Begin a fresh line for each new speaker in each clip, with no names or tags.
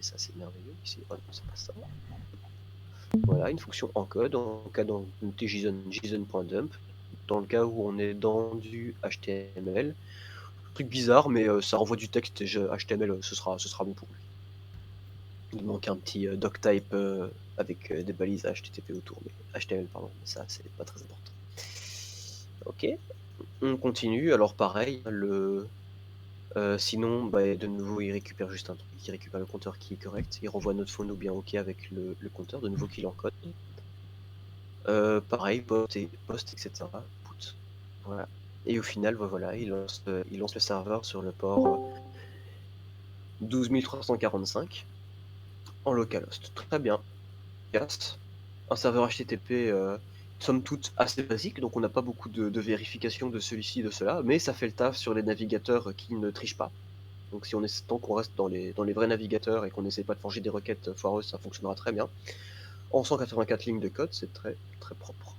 Et ça, c'est merveilleux. Ici, oh non, c'est pas ça. Voilà, une fonction encode en cas d'unité JSON.dump, dans le cas où on est dans du HTML. Truc bizarre, mais ça renvoie du texte et HTML, ce sera bon pour lui. Il manque un petit doctype avec des balises HTTP autour, mais HTML, pardon, mais ça, c'est pas très important. Ok, on continue. Alors, pareil, sinon, de nouveau, il récupère juste un truc, il récupère le compteur qui est correct, il renvoie notre phone ou bien OK avec le compteur, de nouveau qu'il encode. Pareil, post, etc. Put. Voilà. Et au final, voilà, il lance le serveur sur le port 12345 en localhost. Très bien. Yes. Un serveur HTTP, somme toute assez basique, donc on n'a pas beaucoup de vérification de celui-ci, de cela, mais ça fait le taf sur les navigateurs qui ne trichent pas. Donc si tant qu'on reste dans les vrais navigateurs et qu'on n'essaie pas de forger des requêtes foireuses, ça fonctionnera très bien. En 184 lignes de code, c'est très très propre.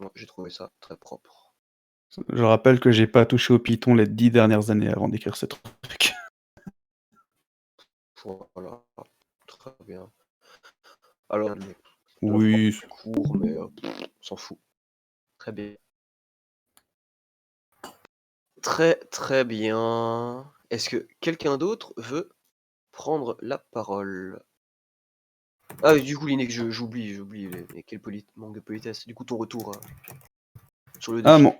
Ouais, j'ai trouvé ça très propre.
Je rappelle que j'ai pas touché au Python les 10 dernières années avant d'écrire ce truc.
Voilà, très bien. Alors,
Oui.
c'est court, mais on s'en fout. Très bien. Très très bien. Est-ce que quelqu'un d'autre veut prendre la parole? Ah, du coup, Linux, j'oublie, mais quel manque de politesse. Du coup, ton retour sur le
Ah
défi.
bon.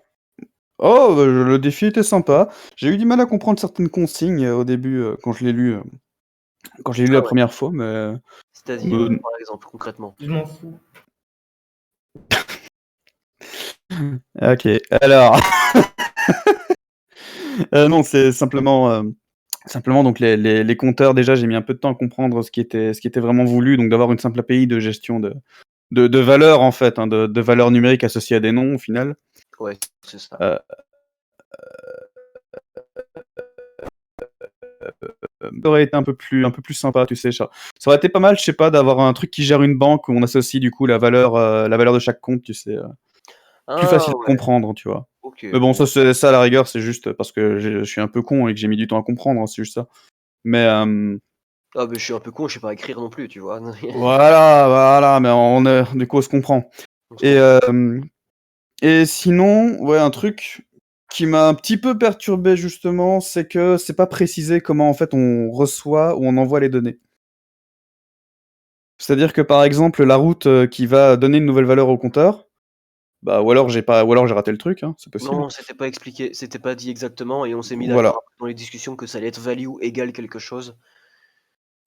Oh, le défi était sympa. J'ai eu du mal à comprendre certaines consignes au début quand je l'ai lu
Ah
la
ouais.
première fois, mais
C'est-à-dire, par exemple, concrètement.
Je m'en fous.
ok. Alors, non, c'est simplement donc les compteurs. Déjà, j'ai mis un peu de temps à comprendre ce qui était vraiment voulu, donc d'avoir une simple API de gestion de valeurs en fait, de valeurs numériques associées à des noms au final.
Ouais, c'est ça.
Ça aurait été un peu plus sympa, tu sais. Ça aurait été pas mal, je sais pas, d'avoir un truc qui gère une banque où on associe du coup la valeur de chaque compte, tu sais. Plus
Ah
facile à
ouais,
comprendre, tu vois.
ok.
Mais bon, ça à la rigueur, c'est juste parce que je suis un peu con et que j'ai mis du temps à comprendre, hein, c'est juste ça. Mais
Ah, mais je suis un peu con, je sais pas écrire non plus, tu vois.
voilà, mais du coup, on se comprend.
On se
Et,
comprend.
et sinon, ouais, un truc qui m'a un petit peu perturbé justement, c'est que c'est pas précisé comment en fait on reçoit ou on envoie les données. C'est-à-dire que par exemple, la route qui va donner une nouvelle valeur au compteur, ou alors j'ai raté le truc, hein, c'est possible.
Non, c'était pas expliqué, c'était pas dit exactement, et on s'est mis
Voilà.
d'accord dans les discussions que ça allait être value égale quelque chose.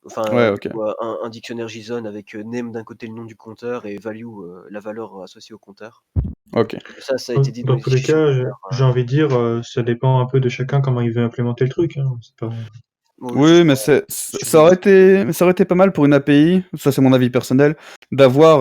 Enfin,
Ouais, ok.
un dictionnaire JSON avec name d'un côté le nom du compteur et value la valeur associée au compteur.
Ok.
Ça a été dit dans
Dans
les
tous les
discussions.
cas, j'ai envie de dire, ça dépend un peu de chacun comment il veut implémenter le truc, hein. C'est pas...
Oui, c'est
Oui, mais
ça.
ça aurait été pas mal pour une API, ça c'est mon avis personnel, d'avoir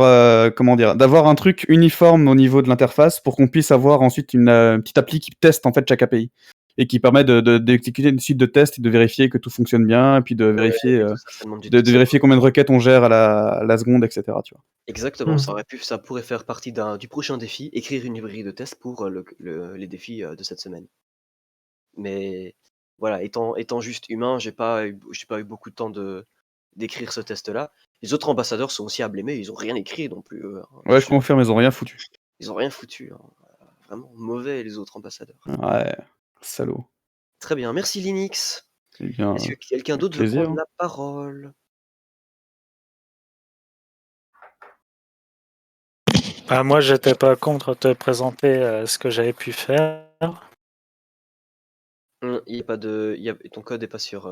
d'avoir un truc uniforme au niveau de l'interface pour qu'on puisse avoir ensuite une petite appli qui teste en fait chaque API et qui permet d'exécuter une suite de tests et de vérifier que tout fonctionne bien et puis de
Ouais,
vérifier
mais tout ça, ça demande du
de vérifier combien de requêtes on gère à la seconde, etc. Tu vois.
Exactement,
Hmm.
ça pourrait faire partie du prochain défi, écrire une librairie de tests pour les défis de cette semaine. Mais voilà, étant juste humain, j'ai pas eu beaucoup de temps d'écrire ce test-là. Les autres ambassadeurs sont aussi à blâmer, ils ont rien écrit non plus, eux, hein.
Ouais, je confirme, ils ont rien foutu.
Ils ont rien foutu, hein. Vraiment mauvais les autres ambassadeurs.
Ouais, salaud.
Très bien, merci Linux.
Eh bien,
Est-ce que quelqu'un
avec
d'autre veut
plaisir,
prendre
hein.
la parole?
Moi, j'étais pas contre te présenter ce que j'avais pu faire.
Il y a pas de, ton code est pas sur.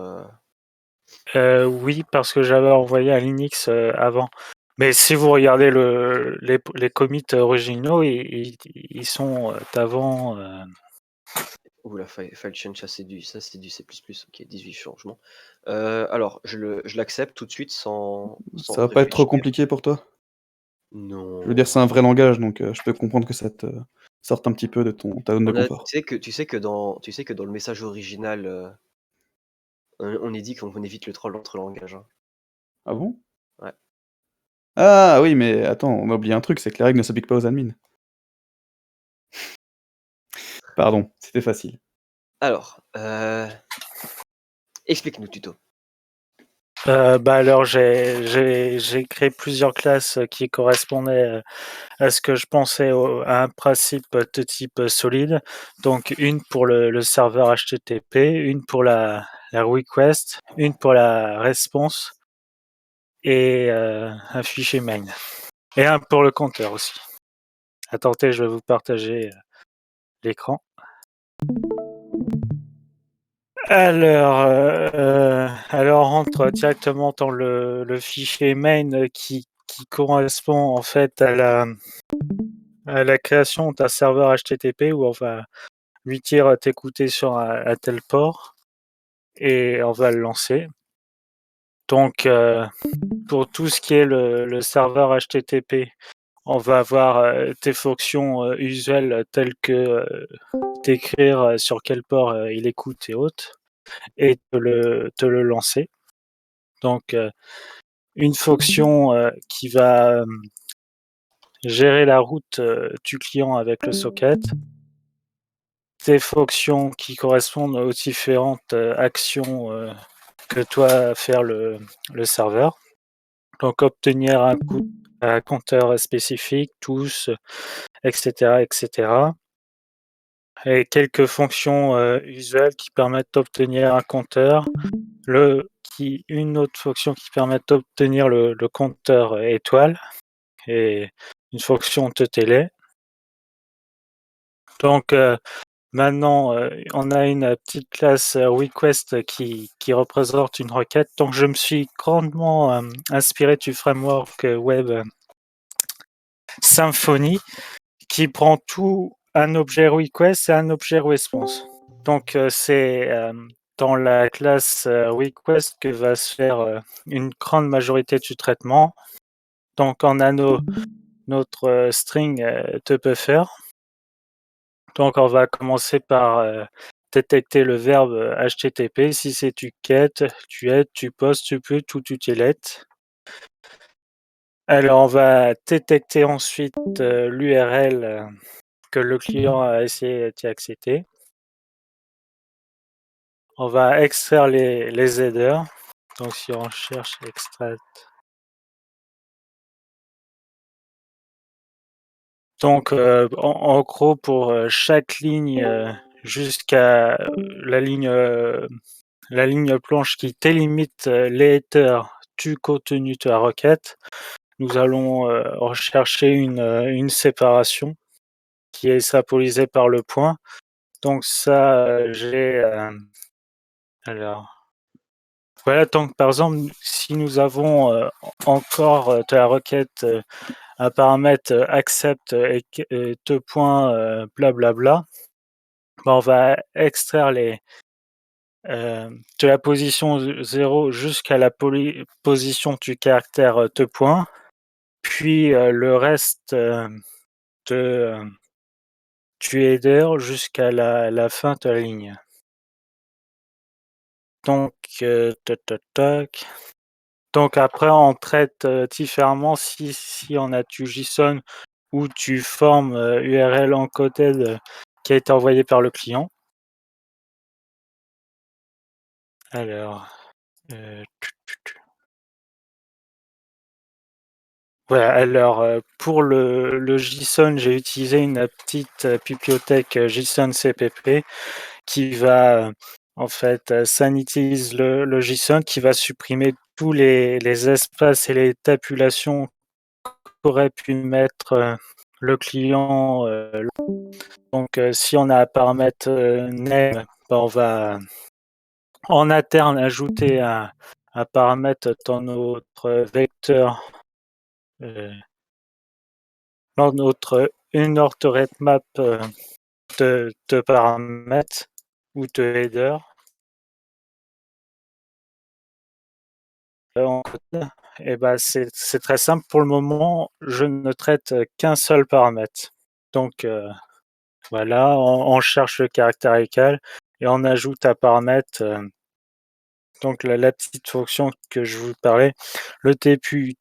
Oui, parce que j'avais envoyé un Linux avant. Mais si vous regardez les commits originaux, ils sont d'avant.
Ouh, la file change, ça c'est du C++, ok, 18 changements. Alors, je l'accepte tout de suite sans
Ça va pas être trop
réfléchir.
compliqué pour toi? Je veux dire,
Non.
c'est un vrai langage, donc je peux comprendre que ça te sorte un petit peu de ta zone de confort.
Tu sais que dans le message original, on est dit qu'on évite le troll entre langages, hein.
Ah bon?
Ouais.
Ah oui, mais attends, on a oublié un truc, c'est que les règles ne s'appliquent pas aux admins. Pardon, c'était facile.
Alors, explique-nous, tuto.
Alors j'ai créé plusieurs classes qui correspondaient à ce que je pensais à un principe de type solide. Donc une pour le serveur HTTP, une pour la request, une pour la response et un fichier main. Et un pour le compteur aussi. Attendez, je vais vous partager l'écran. Alors on rentre directement dans le fichier main qui correspond en fait à la création d'un serveur HTTP où on va lui dire t'écouter sur un tel port et on va le lancer. Donc pour tout ce qui est le serveur HTTP, on va avoir tes fonctions usuelles telles que d'écrire sur quel port il écoute et autres, et te le lancer. Donc une fonction qui va gérer la route du client avec le socket, des fonctions qui correspondent aux différentes actions que doit faire le serveur. Donc obtenir un compteur spécifique, tous, etc., etc. Et quelques fonctions usuelles qui permettent d'obtenir un compteur, une autre fonction qui permet d'obtenir le compteur étoile, et une fonction TTL. Donc maintenant, on a une petite classe request qui représente une requête. Donc je me suis grandement inspiré du framework web Symfony, qui prend tout un objet request et un objet response. Donc c'est dans la classe request que va se faire une grande majorité du traitement. Donc on a notre string de buffer. Donc on va commencer par détecter le verbe HTTP. Si c'est tu get, tu add, tu post, tu put ou tu delete. Alors on va détecter ensuite l'URL que le client a essayé d'y accéder. On va extraire les headers. Donc si on cherche extract. Donc en gros pour chaque ligne jusqu'à la ligne blanche qui délimite les headers du contenu de la requête, nous allons rechercher une séparation qui est symbolisée par le point. Donc ça, j'ai alors voilà. Donc par exemple, si nous avons encore de la requête un paramètre accept et deux points blablabla, on va extraire de la position 0 jusqu'à la position du caractère deux points, puis le reste du header jusqu'à la fin de la ligne. Donc tac. Donc après on traite différemment si on a du JSON ou du form URL encoded qui a été envoyé par le client. Alors voilà. Alors pour le JSON, j'ai utilisé une petite bibliothèque JSON CPP qui va en fait sanitize le JSON, qui va supprimer tous les espaces et les tabulations qu'aurait pu mettre le client. Donc si on a un paramètre name, on va en interne ajouter un paramètre dans notre vecteur, dans notre unorthoreadmap de paramètres ou de header. En code, et c'est très simple. Pour le moment, je ne traite qu'un seul paramètre. Donc voilà, on cherche le caractère égal et on ajoute un paramètre. Donc la petite fonction que je vous parlais, le début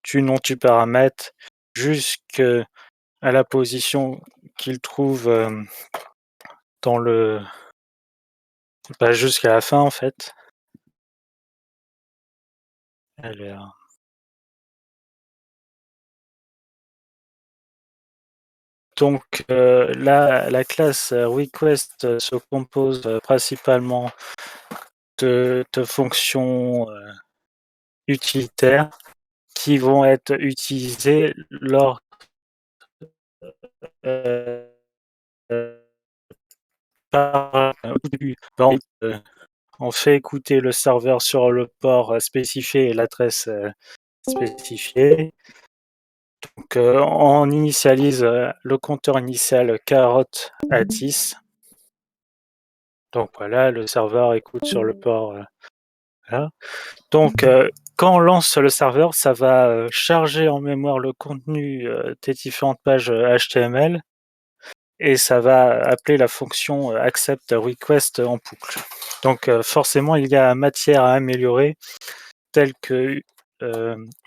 du nom du paramètre jusqu'à la position qu'il trouve dans le jusqu'à la fin en fait. Alors. Donc la classe request se compose principalement de fonctions utilitaires qui vont être utilisées lors au début. On fait écouter le serveur sur le port spécifié et l'adresse spécifiée. Donc on initialise le compteur initial carotte à 10. Donc voilà, le serveur écoute sur le port. Voilà. Donc quand on lance le serveur, ça va charger en mémoire le contenu des différentes pages HTML et ça va appeler la fonction accept request en boucle. Donc forcément, il y a matière à améliorer, telle que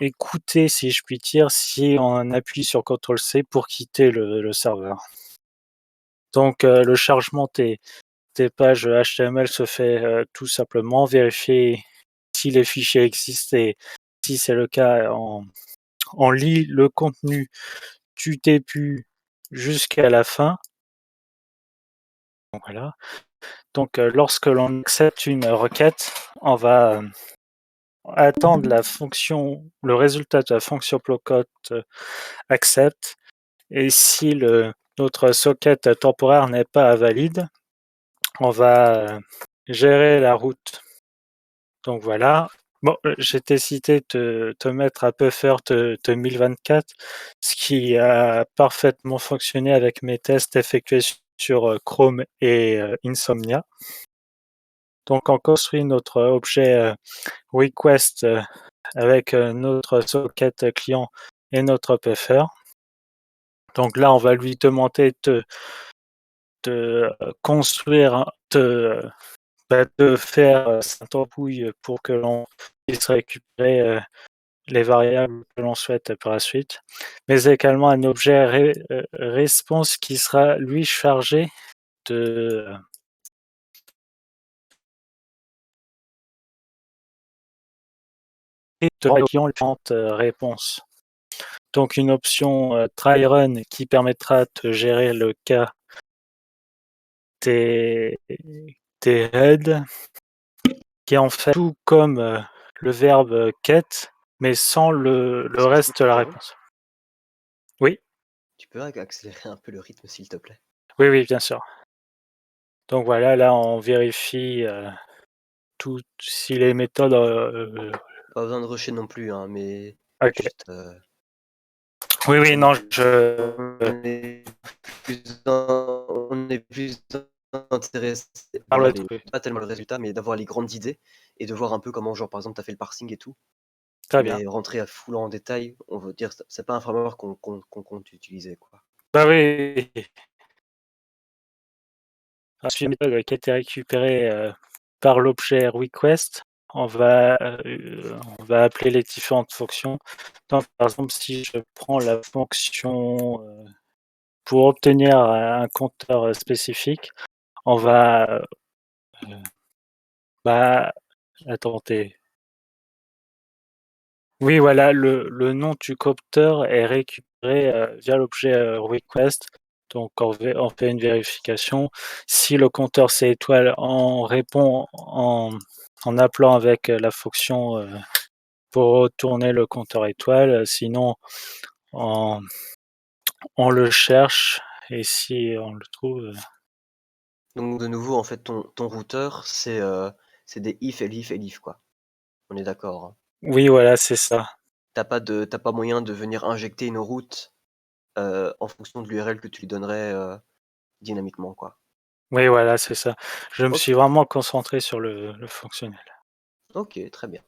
écouter, si je puis dire, si on appuie sur CTRL-C pour quitter le serveur. Donc le chargement des pages HTML se fait tout simplement, vérifier si les fichiers existent et si c'est le cas, on lit le contenu du début jusqu'à la fin. Donc voilà. Donc lorsque l'on accepte une requête, on va attendre le résultat de la fonction plocot accept, et si notre socket temporaire n'est pas valide, on va gérer la route. Donc voilà. Bon, j'ai décidé de te mettre à Puffer 2024, ce qui a parfaitement fonctionné avec mes tests effectués sur Chrome et Insomnia. Donc on construit notre objet request avec notre socket client et notre Puffer. Donc là, on va lui demander de construire, de faire sa tambouille pour que l'on puisse récupérer les variables que l'on souhaite par la suite, mais également un objet response qui sera lui chargé de différentes réponses. Donc une option try run qui permettra de gérer le cas des heads, qui est en fait tout comme le verbe get, mais sans le reste de la réponse. Oui,
Tu peux accélérer un peu le rythme, s'il te plaît?
oui, bien sûr. Donc voilà, là on vérifie tout si les méthodes.
Pas besoin de rusher non plus, hein, mais
Ok.
juste.
Oui, non,
On est plus intéressé
parle
par
de
pas tellement le résultat, mais d'avoir les grandes idées et de voir un peu comment, genre, par exemple, tu as fait le parsing et tout.
Très bien.
Mais rentrer à full en détail, on veut dire, c'est pas un framework qu'on compte utiliser, quoi.
Bah oui. C'est une méthode qui a été récupérée par l'objet request. On va appeler les différentes fonctions. Donc, par exemple, si je prends la fonction pour obtenir un compteur spécifique, on va attendez. Oui, voilà, le nom du compteur est récupéré via l'objet request. Donc on fait une vérification. Si le compteur c'est étoile, on répond en appelant avec la fonction pour retourner le compteur étoile. Sinon, on le cherche et si on le trouve.
Donc, de nouveau, en fait, ton routeur, c'est des if, elif, elif, quoi. On est d'accord, hein.
Oui, voilà, c'est ça.
T'as pas moyen de venir injecter une route en fonction de l'URL que tu lui donnerais dynamiquement, quoi.
Oui, voilà, c'est ça. Je me
Ok.
suis vraiment concentré sur le fonctionnel.
Ok, très bien.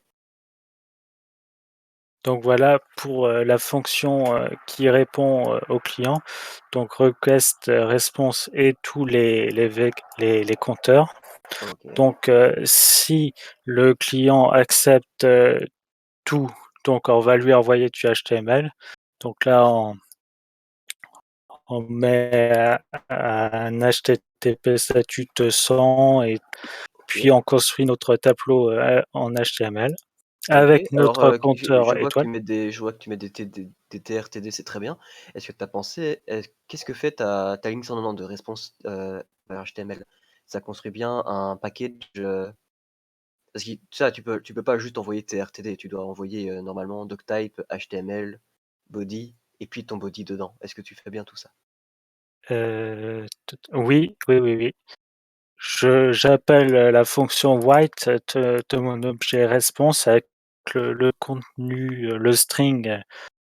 Donc voilà pour la fonction qui répond au client. Donc request, response et tous les compteurs.
Ok.
Donc si le client accepte tout, donc on va lui envoyer du HTML. Donc là, on met un HTTP statut 100 et puis on construit notre tableau en HTML. avec
Alors,
notre
je
compteur
vois que tu
étoile.
mets des TRTD, c'est très bien. Est-ce que tu as pensé, qu'est-ce que fait ta ligne 190 de réponse HTML? Ça construit bien un package parce que ça, tu peux pas juste envoyer TRTD, tu dois envoyer normalement doctype, HTML, body, et puis ton body dedans. Est-ce que tu fais bien tout ça?
Oui, oui, oui, oui. J'appelle la fonction white de mon objet response avec le contenu, le string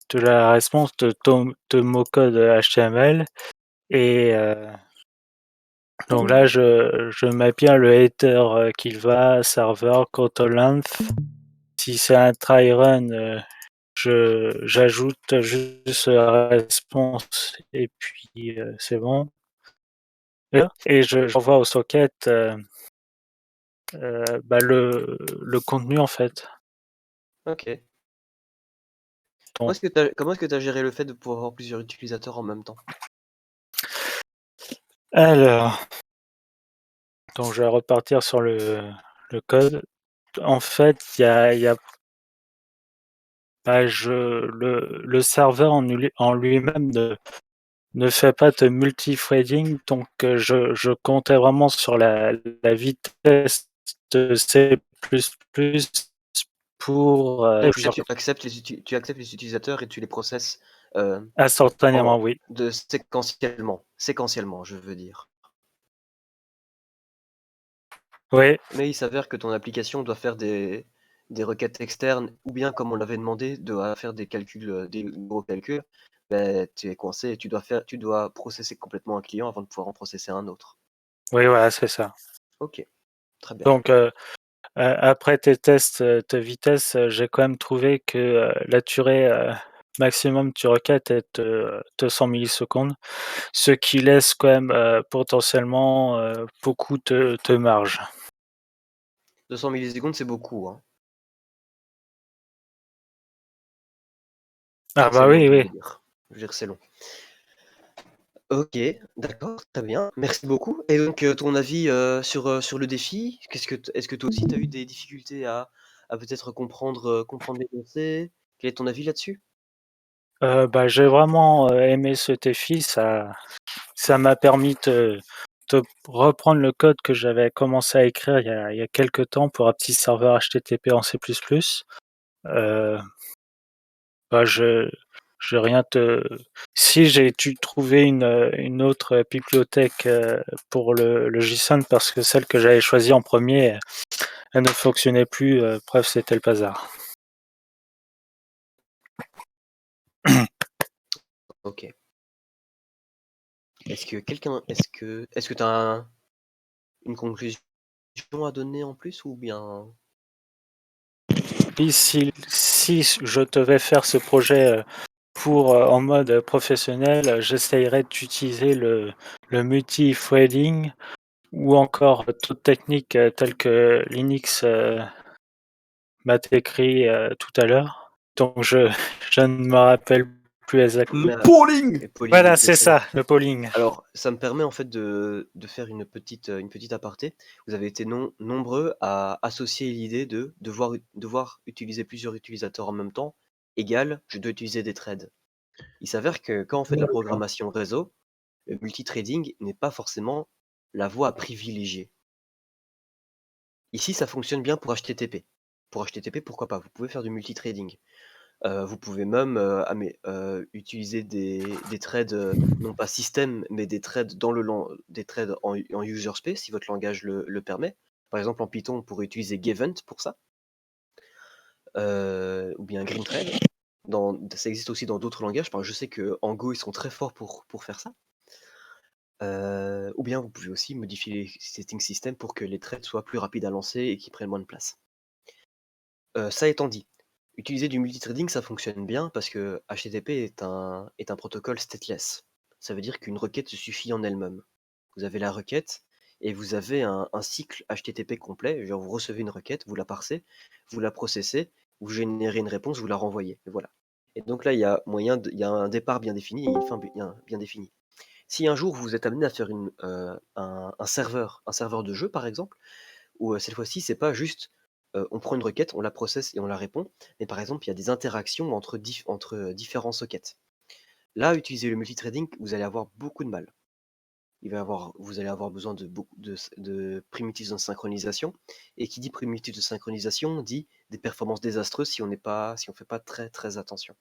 de la réponse de mon code HTML. Et donc là, je mets bien le header qu'il va, serveur, control length. Si c'est un try run, j'ajoute juste la réponse et puis c'est bon. Et j'envoie au socket le contenu en fait.
Ok.
Donc,
Comment est-ce que tu as géré le fait de pouvoir avoir plusieurs utilisateurs en même temps?
alors, donc je vais repartir sur le code. En fait, il y a le serveur en lui-même ne fait pas de multithreading, donc je comptais vraiment sur la vitesse de C++ pour
Tu acceptes les utilisateurs et tu les processes
instantanément, oui.
séquentiellement, je veux dire.
Oui,
Mais il s'avère que ton application doit faire des requêtes externes, ou bien comme on l'avait demandé, doit faire des calculs, des gros calculs. Ben, tu es coincé et tu dois processer complètement un client avant de pouvoir en processer un autre.
oui, voilà, c'est ça.
Ok, très bien.
Donc, après tes tests de vitesse, j'ai quand même trouvé que la durée maximum de requête est de 200 millisecondes, ce qui laisse quand même potentiellement beaucoup de marge.
200 millisecondes, c'est beaucoup, hein.
Ah
C'est
bah
long,
oui,
je
oui.
veux dire. Je veux dire, c'est long. Ok, d'accord, très bien. Merci beaucoup. Et donc, ton avis sur le défi, est-ce que toi aussi, tu as eu des difficultés à peut-être comprendre les pensées? Quel est ton avis là-dessus?
Bah, j'ai vraiment aimé ce défi. Ça m'a permis de reprendre le code que j'avais commencé à écrire il y a quelque temps pour un petit serveur HTTP en C++. Euh, Bah, je rien te si j'ai dû trouver une autre bibliothèque pour le JSON parce que celle que j'avais choisie en premier, elle ne fonctionnait plus. Bref, c'était le bazar.
Ok. Est-ce que tu as une conclusion à donner en plus ou bien...
Puis si je devais faire ce projet pour en mode professionnel, j'essayerais d'utiliser le multi-threading ou encore d'autres techniques telles que Linux m'a décrit tout à l'heure. Donc je ne me rappelle plus exactement.
Le polling.
Les polling,
Voilà,
je
c'est
sais.
ça, le polling.
Alors, ça me permet en fait de faire une petite aparté. Vous avez été nombreux à associer l'idée de devoir utiliser plusieurs utilisateurs en même temps, égale je dois utiliser des threads. Il s'avère que quand on fait de la programmation réseau, le multithreading n'est pas forcément la voie à privilégier. Ici, ça fonctionne bien pour HTTP. Pour HTTP, pourquoi pas? Vous pouvez faire du multithreading. Vous pouvez même utiliser des threads, non pas système, mais des threads des threads en user space, si votre langage le permet. Par exemple, en Python, on pourrait utiliser Gevent pour ça, ou bien Green Thread. Ça existe aussi dans d'autres langages. Je sais qu'en Go, ils sont très forts pour faire ça. Ou bien vous pouvez aussi modifier les setting systems pour que les threads soient plus rapides à lancer et qu'ils prennent moins de place. Ça étant dit, utiliser du multithreading, ça fonctionne bien parce que HTTP est un protocole stateless. Ça veut dire qu'une requête se suffit en elle-même. Vous avez la requête et vous avez un cycle HTTP complet. Genre vous recevez une requête, vous la parsez, vous la processez, vous générez une réponse, vous la renvoyez. Et voilà. Et donc là, il y a un départ bien défini et une fin bien définie. Si un jour vous êtes amené à faire un serveur de jeu par exemple, où cette fois-ci c'est pas juste on prend une requête, on la processe et on la répond. Mais par exemple, il y a des interactions entre différents sockets. Là, utiliser le multithreading, vous allez avoir beaucoup de mal. Vous allez avoir besoin de beaucoup de primitives de synchronisation. Et qui dit primitive de synchronisation dit des performances désastreuses si on ne fait pas très très attention.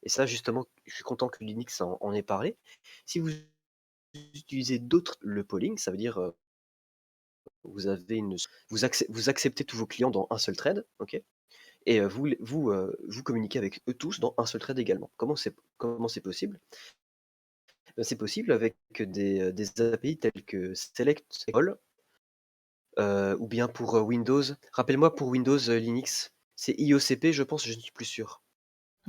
Et ça, justement, je suis content que Linux en ait parlé. Si vous utilisez le polling, ça veut dire vous acceptez tous vos clients dans un seul thread, ok, et vous communiquez avec eux tous dans un seul thread également. Comment c'est possible? C'est possible avec des API tels que Select et All, ou bien pour Windows. Rappelle-moi pour Windows Linux, c'est IOCP, je pense, je ne suis plus sûr.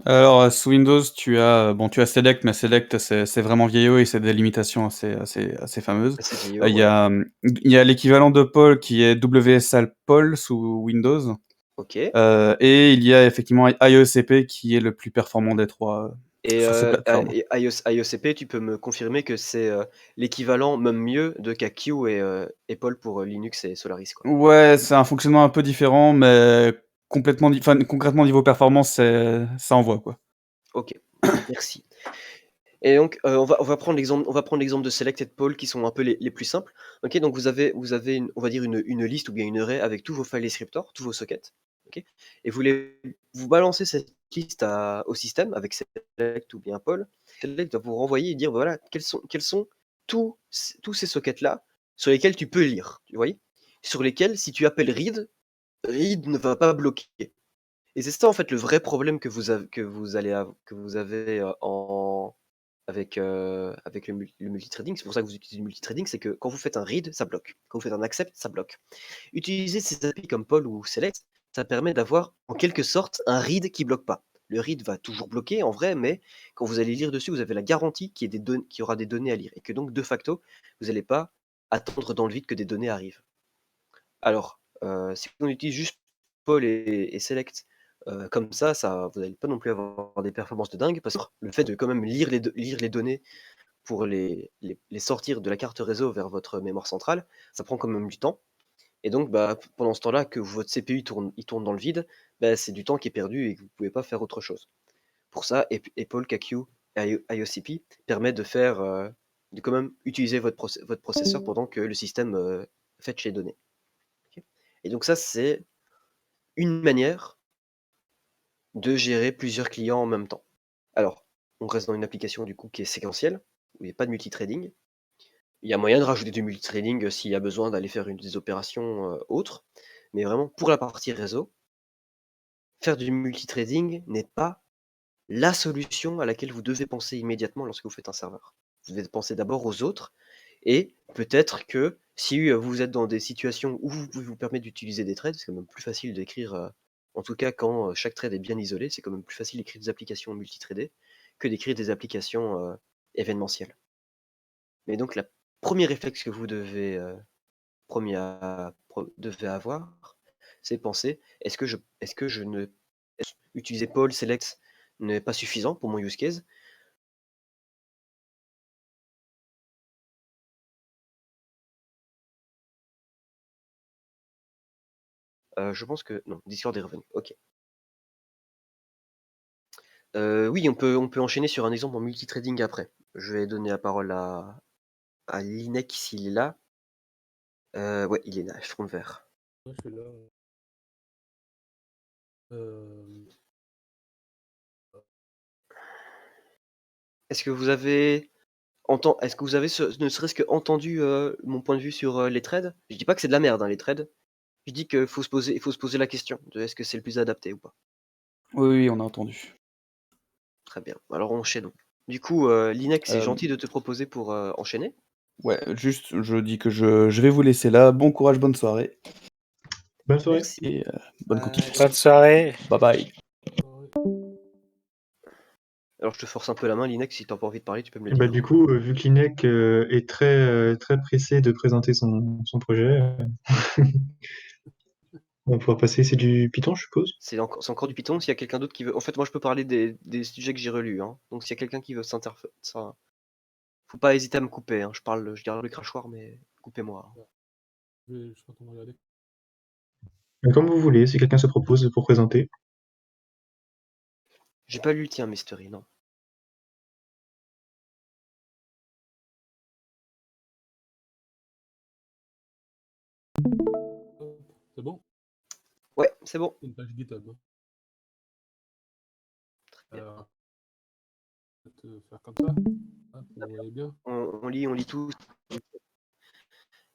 Alors, sous Windows, tu as Select, mais Select, c'est vraiment vieillot et c'est des limitations assez fameuses.
C'est vieillot,
Il y
ouais.
a, il y a l'équivalent de Paul qui est WSL Paul sous Windows.
Ok.
Et il y a effectivement IOCP qui est le plus performant des trois
Et,
sur ces plateformes.
IOCP, tu peux me confirmer que c'est l'équivalent, même mieux, de KQ et Paul pour Linux et Solaris, quoi.
Ouais, c'est un fonctionnement un peu différent, mais concrètement niveau performance, ça envoie quoi.
Ok, merci. Et donc, on va prendre l'exemple de Select et de Paul qui sont un peu les plus simples. Ok, donc vous avez on va dire une liste ou bien une array avec tous vos file descriptors, tous vos sockets. Ok, et vous balancez cette liste au système avec Select ou bien Paul. Select va vous renvoyer et dire voilà quels sont tous ces sockets là sur lesquels tu peux lire. Tu vois, sur lesquels si tu appelles read ne va pas bloquer. Et c'est ça en fait le vrai problème que vous avez avec le multithreading. C'est pour ça que vous utilisez le multithreading, c'est que quand vous faites un read, ça bloque. Quand vous faites un accept, ça bloque. Utiliser ces API comme Paul ou Select, ça permet d'avoir en quelque sorte un read qui bloque pas. Le read va toujours bloquer en vrai, mais quand vous allez lire dessus, vous avez la garantie qu'il y aura des données à lire et que donc de facto, vous n'allez pas attendre dans le vide que des données arrivent. Alors, si on utilise juste Paul et Select comme ça, vous n'allez pas non plus avoir des performances de dingue, parce que le fait de quand même lire les données pour les sortir de la carte réseau vers votre mémoire centrale, ça prend quand même du temps. Et donc, pendant ce temps-là, que votre CPU il tourne dans le vide, c'est du temps qui est perdu et que vous ne pouvez pas faire autre chose. Pour ça, Paul, KQ et IOCP permettent de quand même utiliser votre processeur pendant que le système fetch les données. Okay. Et donc ça, c'est une manière de gérer plusieurs clients en même temps. Alors, on reste dans une application du coup qui est séquentielle, où il n'y a pas de multithreading. Il y a moyen de rajouter du multithreading s'il y a besoin d'aller faire des opérations autres, mais vraiment pour la partie réseau, faire du multithreading n'est pas la solution à laquelle vous devez penser immédiatement lorsque vous faites un serveur. Vous devez penser d'abord aux autres, et peut-être que si vous êtes dans des situations où vous pouvez vous permettre d'utiliser des threads, c'est quand même plus facile d'écrire, en tout cas quand chaque thread est bien isolé, c'est quand même plus facile d'écrire des applications multithreadées que d'écrire des applications événementielles. Mais donc le premier réflexe que vous devez avoir, c'est penser, est-ce que je ne utiliser Paul Select n'est pas suffisant pour mon use case? Je pense que non, Discord est revenu. Ok. Oui, on peut enchaîner sur un exemple en multithreading après. Je vais donner la parole à Linek s'il est là. Ouais, il est là, je tourne vert.
Ouais, je suis là.
Est-ce que vous avez ne serait-ce que entendu mon point de vue sur les trades? Je dis pas que c'est de la merde, hein, les trades. Je dis qu'il faut se poser la question de est-ce que c'est le plus adapté ou pas.
Oui, on a entendu.
Très bien. Alors enchaînons. Du coup, Linek, c'est gentil de te proposer pour enchaîner.
Ouais, juste, je dis que je vais vous laisser là. Bon courage, bonne soirée.
Bonne soirée.
Merci.
Et bonne continuation.
Bonne soirée.
Bye bye.
Alors je te force un peu la main, Linek, si t'as pas envie de parler, tu peux me le
Et bah,
dire.
du coup, vu que Linek est très pressé de présenter son projet, on va pouvoir passer. C'est du Python, je suppose?
C'est encore du Python. S'il y a quelqu'un d'autre qui veut. En fait, moi, je peux parler des sujets que j'ai relus. Hein. Donc, s'il y a quelqu'un qui veut s'interférer, ça. Faut pas hésiter à me couper. Hein. Je garde le crachoir, mais coupez-moi.
Je suis en train de regarder.
Comme vous voulez, si quelqu'un se propose pour présenter.
J'ai pas lu le tien, Mystery, non.
C'est bon?
Ouais, c'est bon.
C'est une page GitHub. Hein.
bien.
Alors, je vais te faire comme ça. Hop, vous voyez bien.
On lit tout.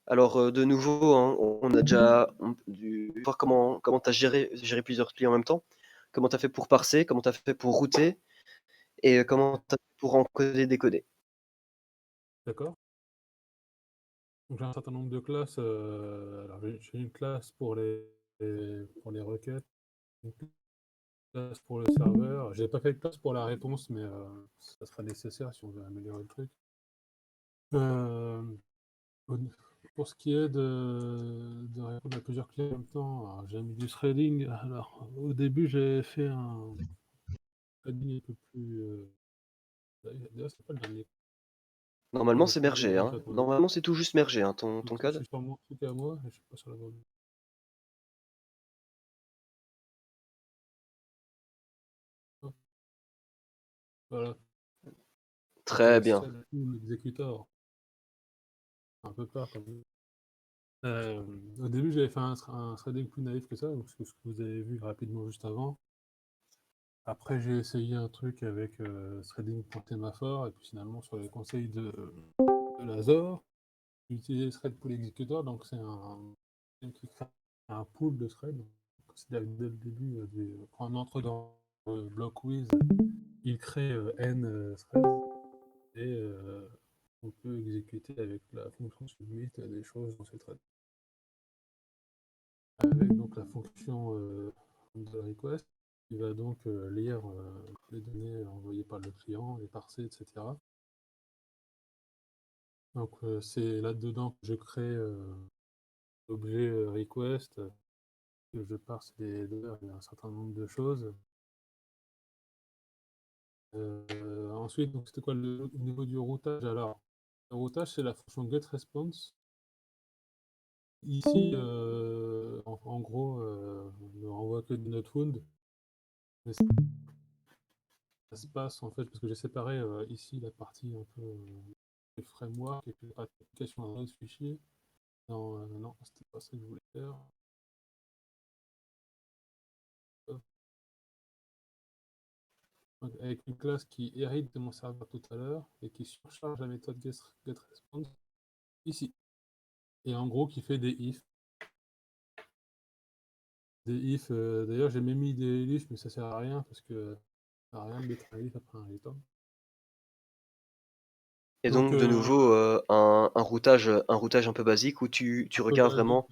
Alors, de nouveau, hein, on a déjà dû voir comment tu as géré plusieurs clients en même temps, comment tu as fait pour parser, comment tu as fait pour router, et comment tu as fait pour encoder, décoder.
D'accord. Donc j'ai un certain nombre de classes. Alors j'ai une classe pour les requêtes, une classe pour le serveur. J'ai pas fait de classe pour la réponse, mais ça sera nécessaire si on veut améliorer le truc. Pour ce qui est de répondre à plusieurs clients en même temps, j'ai mis du threading. Alors au début j'ai fait un threading un peu plus. D'ailleurs c'est pas le dernier.
Normalement, c'est
Plus
mergé, hein.
complètement.
Normalement, c'est tout juste mergé, hein, ton
Je
code.
suis sur mon truc à moi, et je suis pas sur la bonne. Hop, voilà.
Très bien.
L'exécuteur. Un peu peur quand même. Au début, j'avais fait un threading plus naïf que ça, donc ce que vous avez vu rapidement juste avant. Après, j'ai essayé un truc avec threading.thémaphore, et puis finalement, sur les conseils de Lazor, j'ai utilisé thread pool executor, donc c'est un qui crée un pool de threads. C'est-à-dire que dès le début, quand on entre dans block with, il crée n threads, et on peut exécuter avec la fonction submit des choses dans ces threads. Avec donc la fonction handle request, qui va donc lire les données envoyées par le client, les parser, etc. Donc c'est là-dedans que je crée l'objet request, que je parse les données, il y a un certain nombre de choses. Ensuite, c'était quoi au niveau du routage? Alors, le routage, c'est la fonction getResponse. Ici, en gros, on ne renvoie que du notwound. Mais ça se passe en fait, parce que j'ai séparé ici la partie un peu le framework et puis la partie application dans un autre fichier. Non, non, c'était pas ça que je voulais faire. Donc, avec une classe qui hérite de mon serveur tout à l'heure et qui surcharge la méthode getResponse ici. Et en gros, qui fait des if. Des if, d'ailleurs, j'ai même mis des if, mais ça sert à rien parce que ça sert à rien de mettre un if après un return.
Et
Donc,
donc, de nouveau, un routage un peu basique où tu regardes vraiment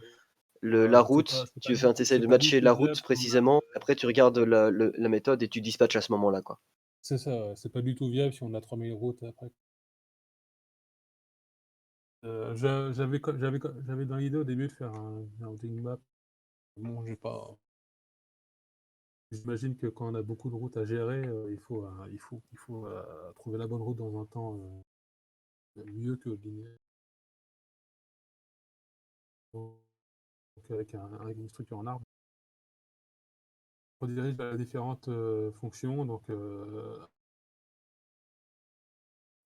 la route, tu essaies de matcher la route précisément, après tu regardes la méthode et tu dispatches à ce moment-là, quoi.
C'est ça, ouais, c'est pas du tout viable si on a 3000 routes après. J'avais dans l'idée au début de faire un routing map. Bon, j'ai pas. J'imagine que quand on a beaucoup de routes à gérer, il faut trouver la bonne route dans un temps mieux que linéaire. Donc avec une structure en arbre. On dirige vers les différentes fonctions. Donc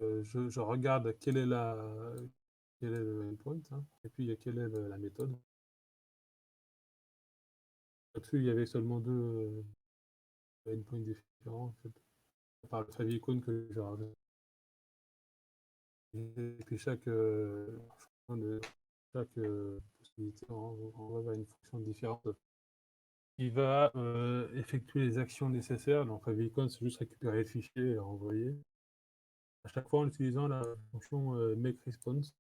je regarde quelle est le endpoint, hein, et puis quelle est la méthode. Là-dessus, il y avait seulement deux endpoints différents, en fait, par le favicon que j'ai rajouté. Et puis chaque possibilité on va vers une fonction différente qui va effectuer les actions nécessaires. Donc favicon, c'est juste récupérer le fichier et renvoyer. À chaque fois en utilisant la fonction makeResponse,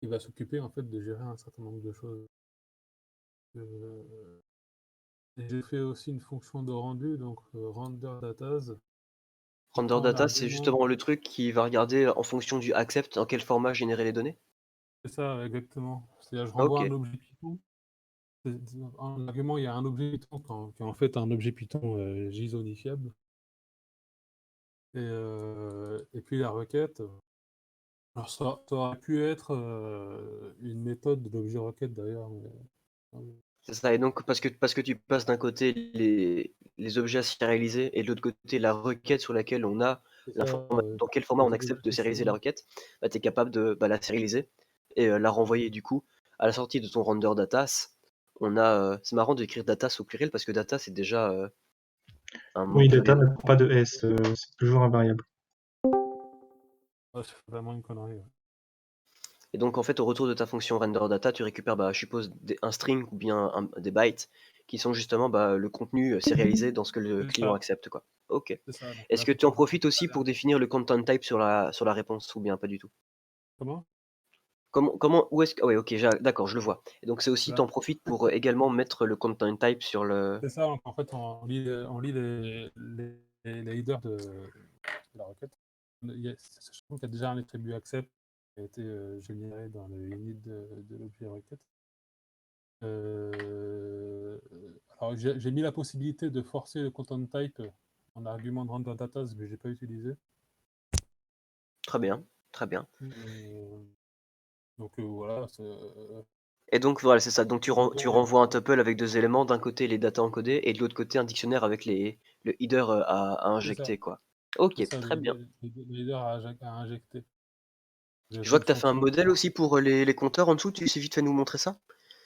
qui va s'occuper en fait de gérer un certain nombre de choses. Et j'ai fait aussi une fonction de rendu, donc renderDatas.
RenderData, c'est justement le truc qui va regarder en fonction du accept dans quel format générer les données.
C'est ça, exactement. C'est-à-dire, je renvoie un objet Python. En argument, il y a un objet Python qui est en fait un objet Python JSONifiable. Et puis la requête. Alors, ça aurait pu être une méthode de l'objet requête d'ailleurs.
C'est ça, et donc parce que tu passes d'un côté les objets à sérialiser et de l'autre côté la requête sur laquelle on a
C'est ça,
dans quel format on accepte de sérialiser la requête, bah, tu es capable de la sérialiser et la renvoyer du coup à la sortie de ton render datas. On a, c'est marrant d'écrire datas au pluriel parce que data c'est déjà un mot
Oui, data
pluriel.
ne prend pas de S, c'est toujours un variable.
ouais, c'est vraiment une connerie. Ouais.
Et donc en fait au retour de ta fonction render data, tu récupères je suppose un string ou bien des bytes qui sont justement le contenu sérialisé dans ce que le
C'est
client
ça,
accepte, quoi. Ok.
c'est ça. Donc
Est-ce
là,
que
faut
tu en
pouvoir
profites aussi
aller un
pour
peu.
définir le content type sur la réponse ou bien pas du tout?
Comment?
Où est-ce que... Ah ouais, ok, d'accord, je le vois. Et donc c'est aussi,
Là.
t'en profites pour également mettre le content type sur le...
C'est ça, donc en fait, on lit les headers de la requête. Je trouve qu'il y a déjà un attribut accept qui a été généré dans le init de l'objet requête. Alors, j'ai mis la possibilité de forcer le content type en argument de render datas, mais je n'ai pas utilisé.
Très bien, très bien.
Donc voilà.
Et donc voilà, c'est ça. Donc tu
Bon,
renvoies un tuple avec deux éléments, d'un côté les datas encodées et de l'autre côté un dictionnaire avec le header à
c'est ça.
injecter, quoi. Ok,
C'est ça,
très bien.
le header à injecter.
Je
J'avais
vois
une
que tu as fait un
fonction.
modèle aussi pour les compteurs en dessous, tu sais vite fait nous montrer ça?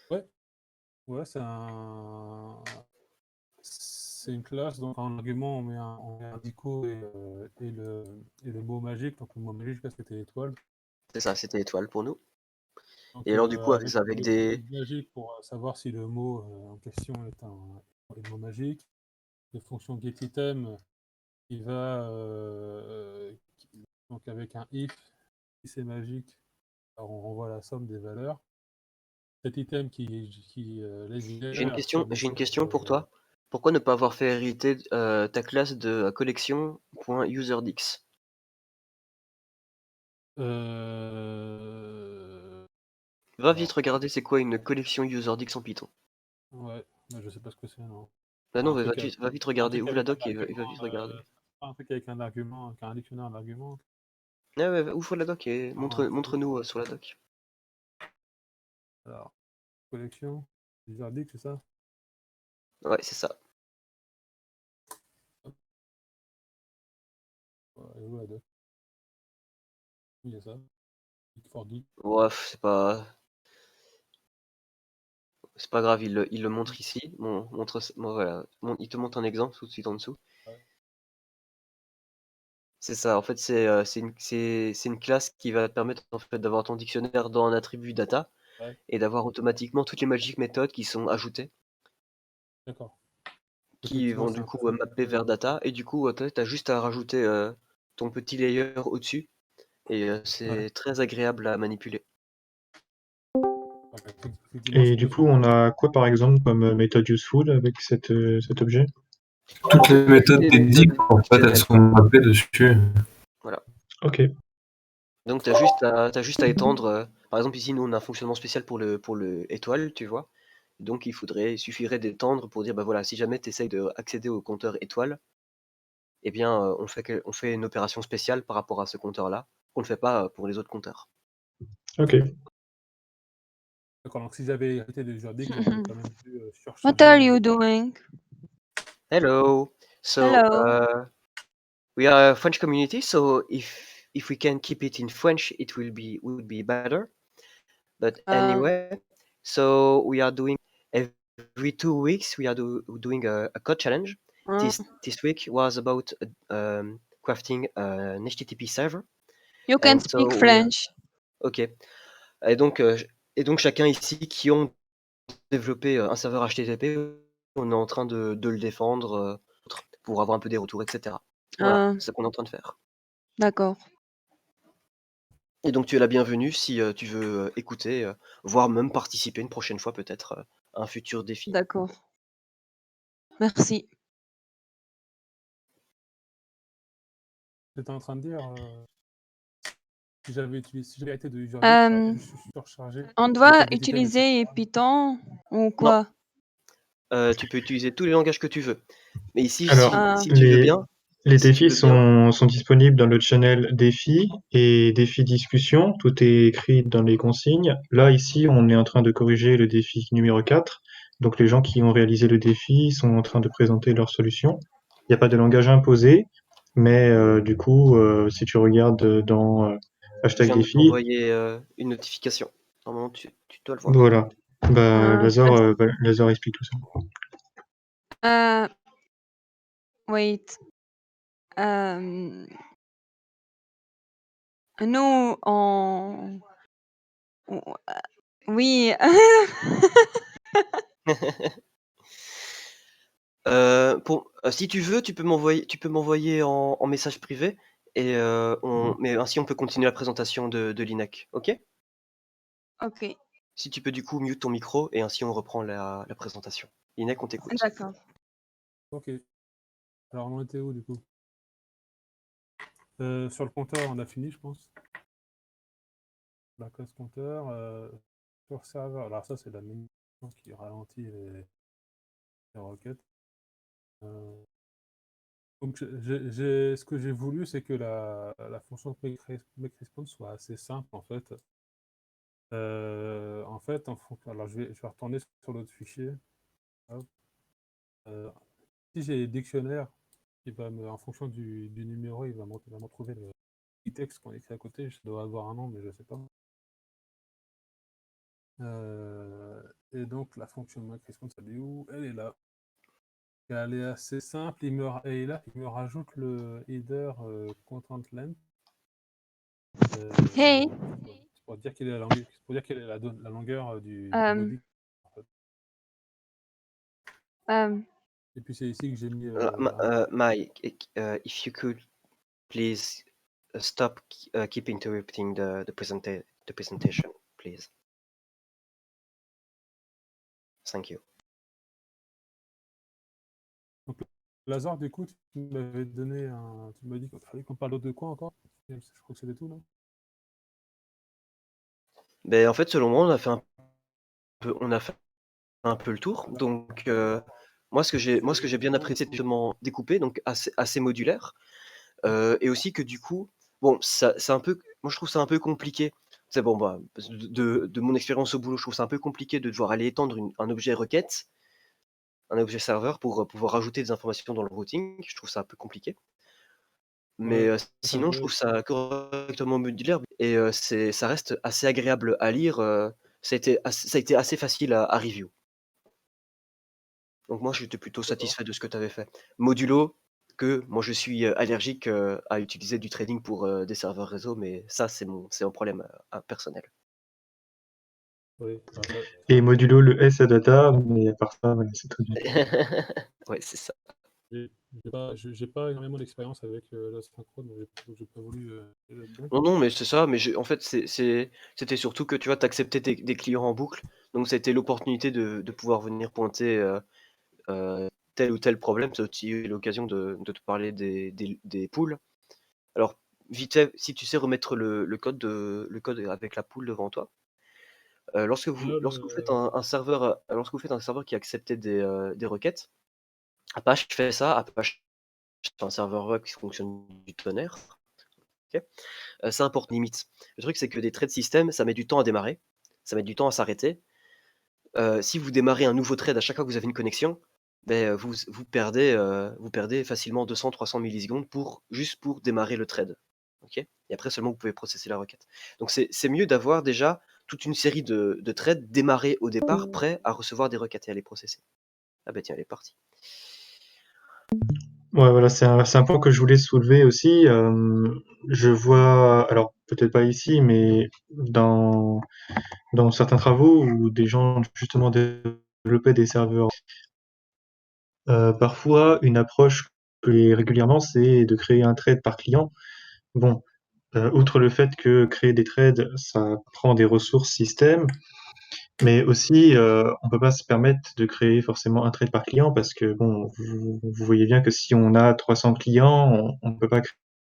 Ouais, c'est une classe, donc en argument, on met un dico et le mot magique. Donc le mot magique, là, c'était étoile.
C'est ça, c'était étoile pour nous.
Donc
Et alors du coup,
avec
avec
le
des...
magique pour savoir si le mot en question est un mot magique. Les fonctions getItem qui va donc avec un if, si c'est magique, alors on renvoie la somme des valeurs. Cet item qui les headers qui
J'ai une
mentionne
question pour toi. Pourquoi ne pas avoir fait hériter ta classe de collection.userdix? Va vite
alors,
regarder c'est quoi une collection userdix en Python.
ouais, mais je sais pas ce que c'est, non.
Bah non,
Un truc,
va vite
un
regarder,
truc
ouvre la
avec un
doc et va
argument,
vite regarder.
c'est pas un truc avec un argument, avec un dictionnaire d'arguments.
Ah ouais, ouvre la doc et
Ah,
montre-nous sur la doc.
alors, collection, Lizardic, c'est ça?
Ouais, c'est ça.
Ouais, elle est où la doc? Oui, il y a ça. For geek.
Bref, c'est pas grave, il le montre ici. Voilà. Il te montre un exemple tout de suite en dessous.
Ouais.
C'est ça, en fait, c'est une classe qui va te permettre en fait, d'avoir ton dictionnaire dans un attribut data
Ouais,
et d'avoir automatiquement toutes les magic méthodes qui sont ajoutées,
d'accord.
qui
Effectivement,
vont
c'est
du
un peu
coup mapper vers data. Et du coup, t'as juste à rajouter ton petit layer au-dessus. Et
ouais.
c'est très agréable à manipuler.
Effectivement,
Et
c'est
du
plus
coup, on a quoi par exemple comme méthode useful avec cet objet?
Toutes les méthodes
Les
des
méthodes
dict, en fait, elles
XML.
sont mappées dessus.
Voilà.
Ok.
Donc t'as juste à étendre. Par exemple ici nous on a un fonctionnement spécial pour le étoile, tu vois. Donc il suffirait d'étendre pour dire bah voilà, si jamais tu essayes d'accéder au compteur étoile, eh bien on fait une opération spéciale par rapport à ce compteur-là, qu'on ne fait pas pour les autres compteurs.
Ok.
D'accord, donc si j'avais hérité de Jordic, j'aurais quand même pu
What
surcharger
are
mon
you
étoile.
doing?
Hello. So
Hello.
we are a French community, so if we can keep it in French, it would be better. But anyway, so we are doing every 2 weeks we are doing a code challenge. This week was about crafting an HTTP server.
You can
And so
speak French.
ok. Et donc chacun ici qui ont développé un serveur HTTP, on est en train de le défendre pour avoir un peu des retours, etc. Voilà, c'est ce qu'on est en train de faire.
D'accord.
Et donc tu es la bienvenue si tu veux écouter, voire même participer une prochaine fois peut-être à un futur défi.
D'accord. Merci.
J'étais en train de dire, si j'avais été de Jordic, j'aurais pu surcharger
On
les
doit
codes GTTM, etc.
utiliser Python ou
Non,
quoi?
tu peux utiliser tous les langages que tu veux. Mais ici,
Alors,
si tu veux bien,
les
si tu
défis
veux bien,
sont disponibles dans le channel défis et défis discussion. Tout est écrit dans les consignes. Là, ici, on est en train de corriger le défi numéro 4. Donc les gens qui ont réalisé le défi sont en train de présenter leur solution. Il n'y a pas de langage imposé, mais du coup, si tu regardes dans
Je
hashtag
viens de
défi,
t'envoyer une notification. Normalement, tu dois le voir.
voilà.
Ah,
Lazare explique tout ça.
wait. Nous, oui.
Si tu veux, tu peux m'envoyer en message privé et mais ainsi on peut continuer la présentation de l'INEC, ok?
Ok,
Si tu peux du coup mute ton micro et ainsi on reprend la présentation. l'INEC, on t'écoute.
d'accord.
Ok. Alors, on était où du coup? Sur le compteur, on a fini, je pense. La classe compteur. Sur serveur. Alors, ça, c'est la menu qui ralentit les requêtes. Donc, ce que j'ai voulu, c'est que la fonction make response soit assez simple en fait. Alors je vais retourner sur l'autre fichier. Hop. Si j'ai dictionnaire, en fonction du numéro, il va me trouver le petit texte qu'on écrit à côté. Je dois avoir un nom, mais je ne sais pas. Et donc la fonction make response, elle est où? Elle est là. Elle est assez simple. Il me rajoute le header content length.
Hey,
C'est pour dire quelle est la longueur, la longueur du body. En fait. Et puis c'est ici que j'ai mis.
Mike, if you could please stop keep interrupting the presentation, please. Thank you.
Donc, Lazare, du coup, tu m'avais donné un. Tu m'as dit qu'il fallait qu'on parle de quoi encore? Je crois que c'était tout, non?
Ben, en fait, selon moi, on a fait un peu le tour. Donc, moi, ce que j'ai bien apprécié, c'est justement découpé, donc assez modulaire. Et aussi que du coup, bon, c'est un peu, moi je trouve ça un peu compliqué. C'est bon, bah, de mon expérience au boulot, je trouve ça un peu compliqué de devoir aller étendre un objet requête, un objet serveur pour pouvoir rajouter des informations dans le routing. Je trouve ça un peu compliqué. Mais
Ouais,
sinon, je trouve ça correctement modulaire et ça reste assez agréable à lire. Ça a été assez facile à review. Donc moi, j'étais plutôt satisfait de ce que tu avais fait. Modulo, que moi je suis allergique à utiliser du trading pour des serveurs réseau, mais ça c'est un problème personnel.
oui.
Et modulo le S à data, mais à part ça, voilà, c'est très bien.
Ouais, c'est ça.
J'ai pas énormément d'expérience avec la synchrone, donc j'ai pas voulu aller là-dedans.
Non, mais c'est ça, mais en fait, c'était surtout que tu vois, t'acceptais des clients en boucle, donc c'était l'opportunité de pouvoir venir pointer tel ou tel problème. C'est aussi l'occasion de te parler des poules. Alors, vite fait, si tu sais remettre le code avec la poule devant toi, lorsque vous faites un serveur qui acceptait des requêtes, Apache fait ça. Apache, c'est un serveur web qui fonctionne du tonnerre. Ok. Ça importe limite. Le truc, c'est que des trades système, ça met du temps à démarrer, ça met du temps à s'arrêter. Si vous démarrez un nouveau trade à chaque fois que vous avez une connexion, ben, vous perdez facilement 200-300 millisecondes juste pour démarrer le trade. Okay, et après seulement vous pouvez processer la requête. Donc c'est mieux d'avoir déjà toute une série de trades démarrés au départ, prêts à recevoir des requêtes et à les processer. Ah bah tiens, elle est partie.
Ouais, voilà, c'est un point que je voulais soulever aussi. Je vois, alors peut-être pas ici, mais dans certains travaux où des gens justement développaient des serveurs. Parfois, une approche que j'ai régulièrement, c'est de créer un trade par client. Bon, outre le fait que créer des trades, ça prend des ressources système, mais aussi, on peut pas se permettre de créer forcément un trade par client parce que bon, vous voyez bien que si on a 300 clients, on peut pas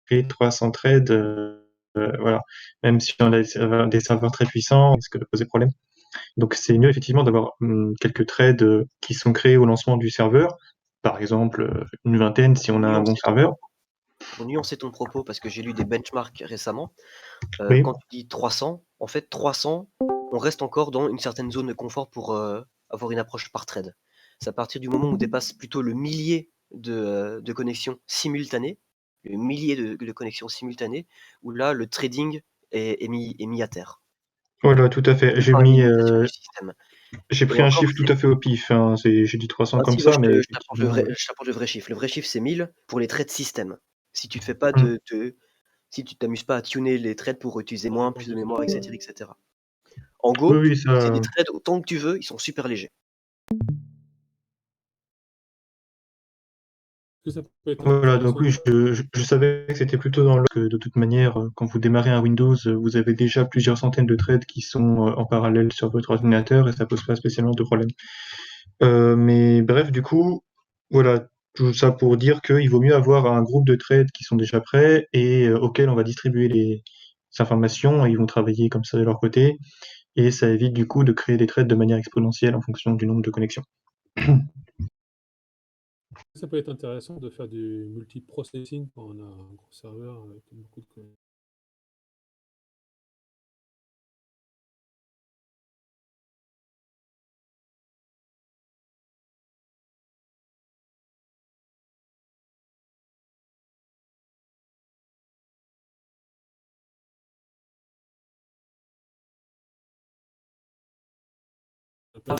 créer 300 trades, voilà. Même si on a des serveurs très puissants, ça risque de poser problème. Donc c'est mieux effectivement d'avoir quelques trades qui sont créés au lancement du serveur, par exemple une vingtaine si on a un bon serveur.
Pour nuancer ton propos, parce que j'ai lu des benchmarks récemment,
Oui.
quand tu dis 300, en fait 300, on reste encore dans une certaine zone de confort pour avoir une approche par thread. C'est à partir du moment où on dépasse plutôt le millier de connexions simultanées, le millier de connexions simultanées, où là, le trading est mis à terre.
Voilà, tout à fait.
Par la minimalisation du système.
J'ai
Et
pris un
encore,
chiffre tout à fait au pif, hein. J'ai dit 300
Ah
comme
si, ouais,
ça, mais
je t'apporte le
effectivement,
vrai chiffre. Le vrai chiffre, c'est 1000 pour les trades système. Si tu fais pas
Mmh.
si tu t'amuses pas à tuner les trades pour utiliser moins, plus de mémoire, etc., etc. En
Oui,
Go,
oui,
tu peux utiliser
ça
des trades autant que tu veux, ils sont super légers.
Est-ce que ça peut être
voilà, donc
intéressant
oui,
de...
je savais que c'était plutôt dans le que de toute manière, quand vous démarrez un Windows, vous avez déjà plusieurs centaines de threads qui sont, en parallèle sur votre ordinateur et ça pose pas spécialement de problème. Mais bref, du coup, voilà, tout ça pour dire qu'il vaut mieux avoir un groupe de trades qui sont déjà prêts et auxquels on va distribuer les informations et ils vont travailler comme ça de leur côté et ça évite du coup de créer des trades de manière exponentielle en fonction du nombre de connexions.
Ça peut être intéressant de faire du multiprocessing quand on a un gros serveur avec beaucoup de connexions.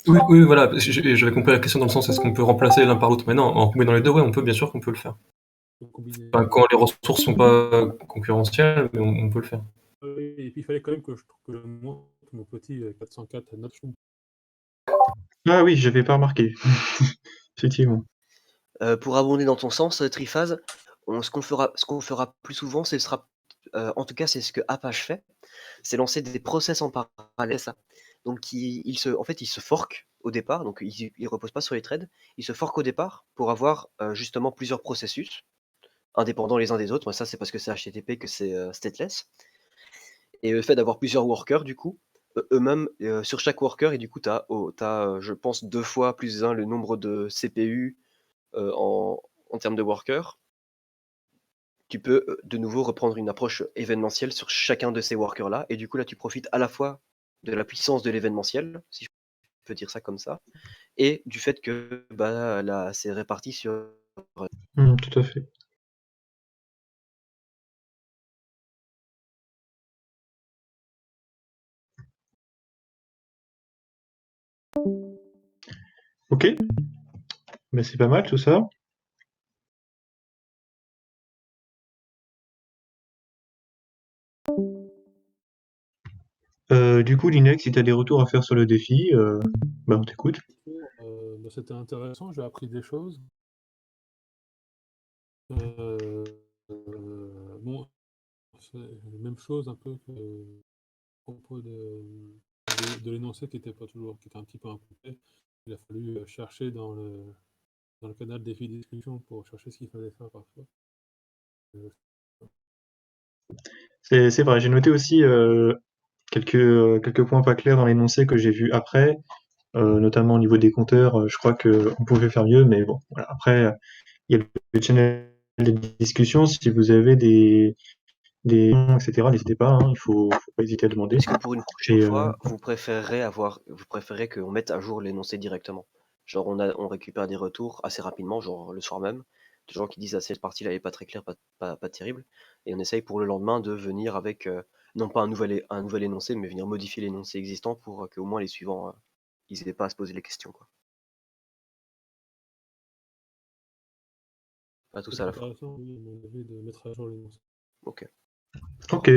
Oui, oui, voilà, parce que j'avais compris la question dans le sens est-ce qu'on peut remplacer l'un par l'autre? Mais non, en combinant les deux, ouais, on peut, bien sûr qu'on peut le faire.
Combiner.
Enfin, quand les ressources sont pas concurrentielles, mais on peut le faire.
Oui, et puis il fallait quand même que je monte mon petit 404 Notchroom.
Ah oui, j'avais pas remarqué. Effectivement.
Pour abonder dans ton sens, Triphase, ce qu'on fera plus souvent, en tout cas, c'est ce que Apache fait, c'est lancer des process en parallèle, ça. Donc, en fait, il se fork au départ, donc il repose pas sur les threads, il se fork au départ pour avoir justement plusieurs processus, indépendants les uns des autres. Moi, ça, c'est parce que c'est HTTP que c'est stateless. Et le fait d'avoir plusieurs workers, du coup, eux-mêmes, sur chaque worker, et du coup, tu as, je pense, 2 fois plus 1 le nombre de CPU en termes de workers. Tu peux de nouveau reprendre une approche événementielle sur chacun de ces workers-là, et du coup, là, tu profites à la fois de la puissance de l'événementiel, si je peux dire ça comme ça, et du fait que bah, là, c'est réparti sur...
Tout à fait. Ok, mais c'est pas mal tout ça. Du coup, Linux, si tu as des retours à faire sur le défi, bah on t'écoute.
Bah, c'était intéressant, j'ai appris des choses. Bon, c'est la même chose un peu que à propos de l'énoncé qui était pas toujours, qui était un petit peu incomplet. Il a fallu chercher dans le canal défi discussion pour chercher ce qu'il fallait faire parfois.
C'est vrai, j'ai noté aussi quelques points pas clairs dans l'énoncé que j'ai vu après, notamment au niveau des compteurs. Je crois qu'on pouvait faire mieux, mais bon, voilà. Après, il y a le channel de discussion. Si vous avez des etc., n'hésitez pas, hein, il faut pas hésiter à demander.
Est-ce que pour une prochaine
Et
fois, vous préférez qu'on mette à jour l'énoncé directement? Genre, on récupère des retours assez rapidement, genre le soir même, de gens qui disent ah, cette partie-là n'est pas très claire, pas terrible, et on essaye pour le lendemain de venir avec, non pas un nouvel énoncé, mais venir modifier l'énoncé existant pour qu'au moins les suivants, ils n'aient pas à se poser les questions, quoi. Pas tout
C'est
ça à la fois.
intéressant, oui, à mon avis, de mettre à jour l'énoncé.
Ok.
ok,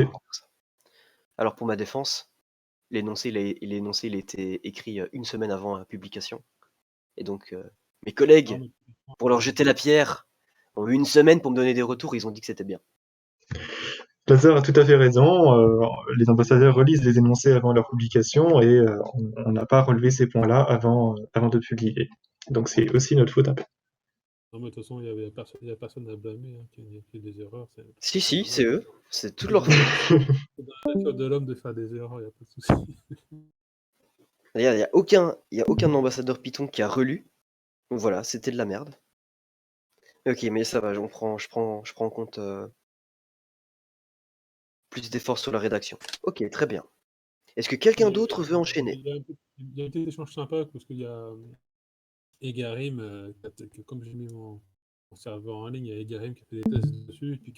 Alors pour ma défense, l'énoncé il a été écrit une semaine avant la publication, et donc mes
Non,
collègues,
mais
pour leur jeter la pierre, ont eu une semaine pour me donner des retours, ils ont dit que c'était bien.
Lazare a tout à fait raison. Les ambassadeurs relisent les énoncés avant leur publication et on n'a pas relevé ces points-là avant de publier. Donc c'est aussi notre faute un peu.
non, mais de toute façon, il y a personne à blâmer, hein, qu'il y ait des erreurs.
Si,
C'est
si, c'est
normal.
eux, c'est toute
C'est
leur
dans,
faute.
c'est dans la nature de l'homme de faire des erreurs, il n'y a pas de souci.
D'ailleurs, il y a aucun ambassadeur Python qui a relu, donc voilà, c'était de la merde. Ok, mais ça va, je prends en compte plus d'efforts sur la rédaction. Ok, très bien. Est-ce que quelqu'un d'autre veut enchaîner?
Il y a un peu il y a un petit échange sympa parce qu'il y a Egarim, comme j'ai mis mon serveur en ligne, il y a Egarim qui a fait des tests dessus, et puis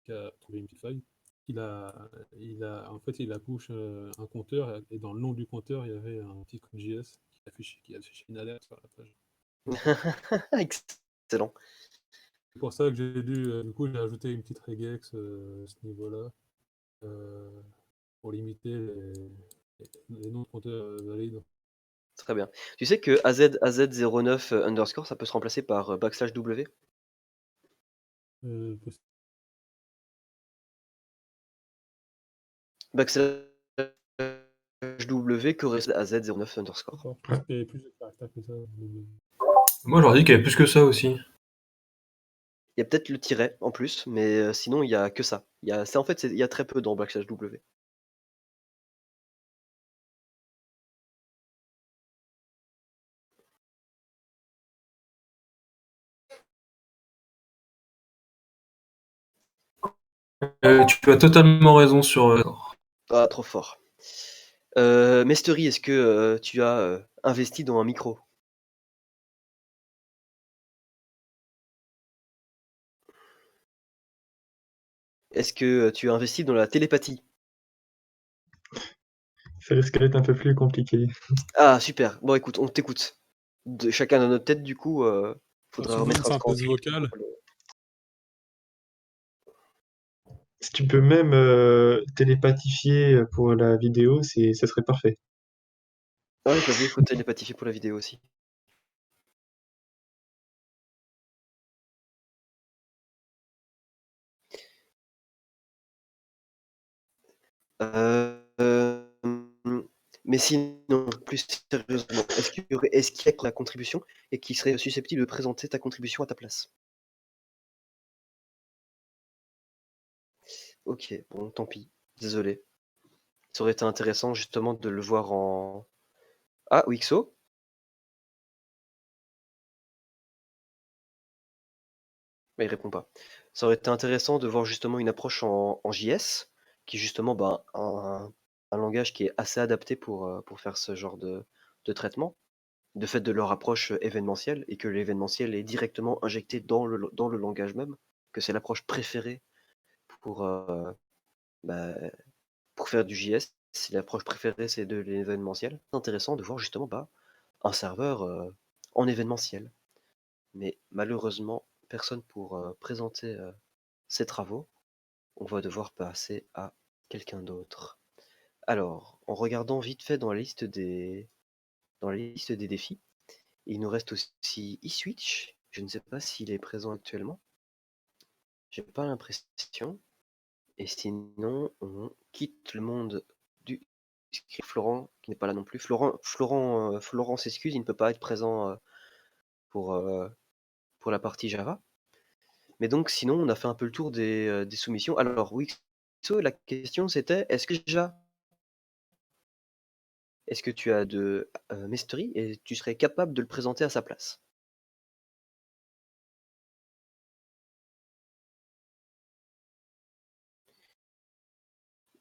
qui a trouvé une petite faille. En fait, il a push un compteur, et dans le nom du compteur, il y avait un petit code JS qui affichait une alerte sur la page.
Excellent.
C'est pour ça que du coup, j'ai ajouté une petite regex à ce niveau-là, pour limiter les noms de compteurs valides.
Très bien. Tu sais que AZ09 underscore, ça peut se remplacer par \W.
Possible.
\W correspond à AZ09 underscore.
D'accord. Je pense qu'il y avait plus de caractères que ça.
Moi, j'aurais dit qu'il y avait plus que ça aussi.
Il y a peut-être le tiret en plus, mais sinon il y a que ça. Il y a très peu dans \W.
Tu as totalement raison sur.
Ah, trop fort. Mestery, est-ce que tu as investi dans un micro? Est-ce que tu as investi dans la télépathie?
Ça risque d'être un peu plus compliqué.
Ah, super. Bon, écoute, on t'écoute. Chacun dans notre tête, du coup, faudra
Souvent
remettre
une
un
synthèse
script
vocale.
pour le-
Si tu peux même télépathifier pour la vidéo, ça serait parfait.
Ouais, j'avoue, il faut télépathifier pour la vidéo aussi. Mais sinon, plus sérieusement, est-ce qu'il y a la contribution et qui serait susceptible de présenter ta contribution à ta place? Ok, bon, tant pis. Désolé. Ça aurait été intéressant justement de le voir en... Ah, Wixo? Mais il répond pas. Ça aurait été intéressant de voir justement une approche en JS, qui est justement un langage qui est assez adapté pour faire ce genre de traitement, de fait de leur approche événementielle, et que l'événementiel est directement injecté dans le langage même, que c'est l'approche préférée pour, bah, pour faire du JS. Si l'approche préférée c'est de l'événementiel, c'est intéressant de voir justement un serveur en événementiel. Mais malheureusement, personne pour présenter ces travaux. On va devoir passer à quelqu'un d'autre. Alors, en regardant vite fait dans la liste des défis, il nous reste aussi eSwitch. Je ne sais pas s'il est présent actuellement. J'ai pas l'impression. Et sinon, on quitte le monde du script. Florent, qui n'est pas là non plus. Florent s'excuse, il ne peut pas être présent pour, pour la partie Java. Mais donc, sinon, on a fait un peu le tour des soumissions. Alors, Wixo, la question c'était, est-ce que tu as de Mestery et tu serais capable de le présenter à sa place?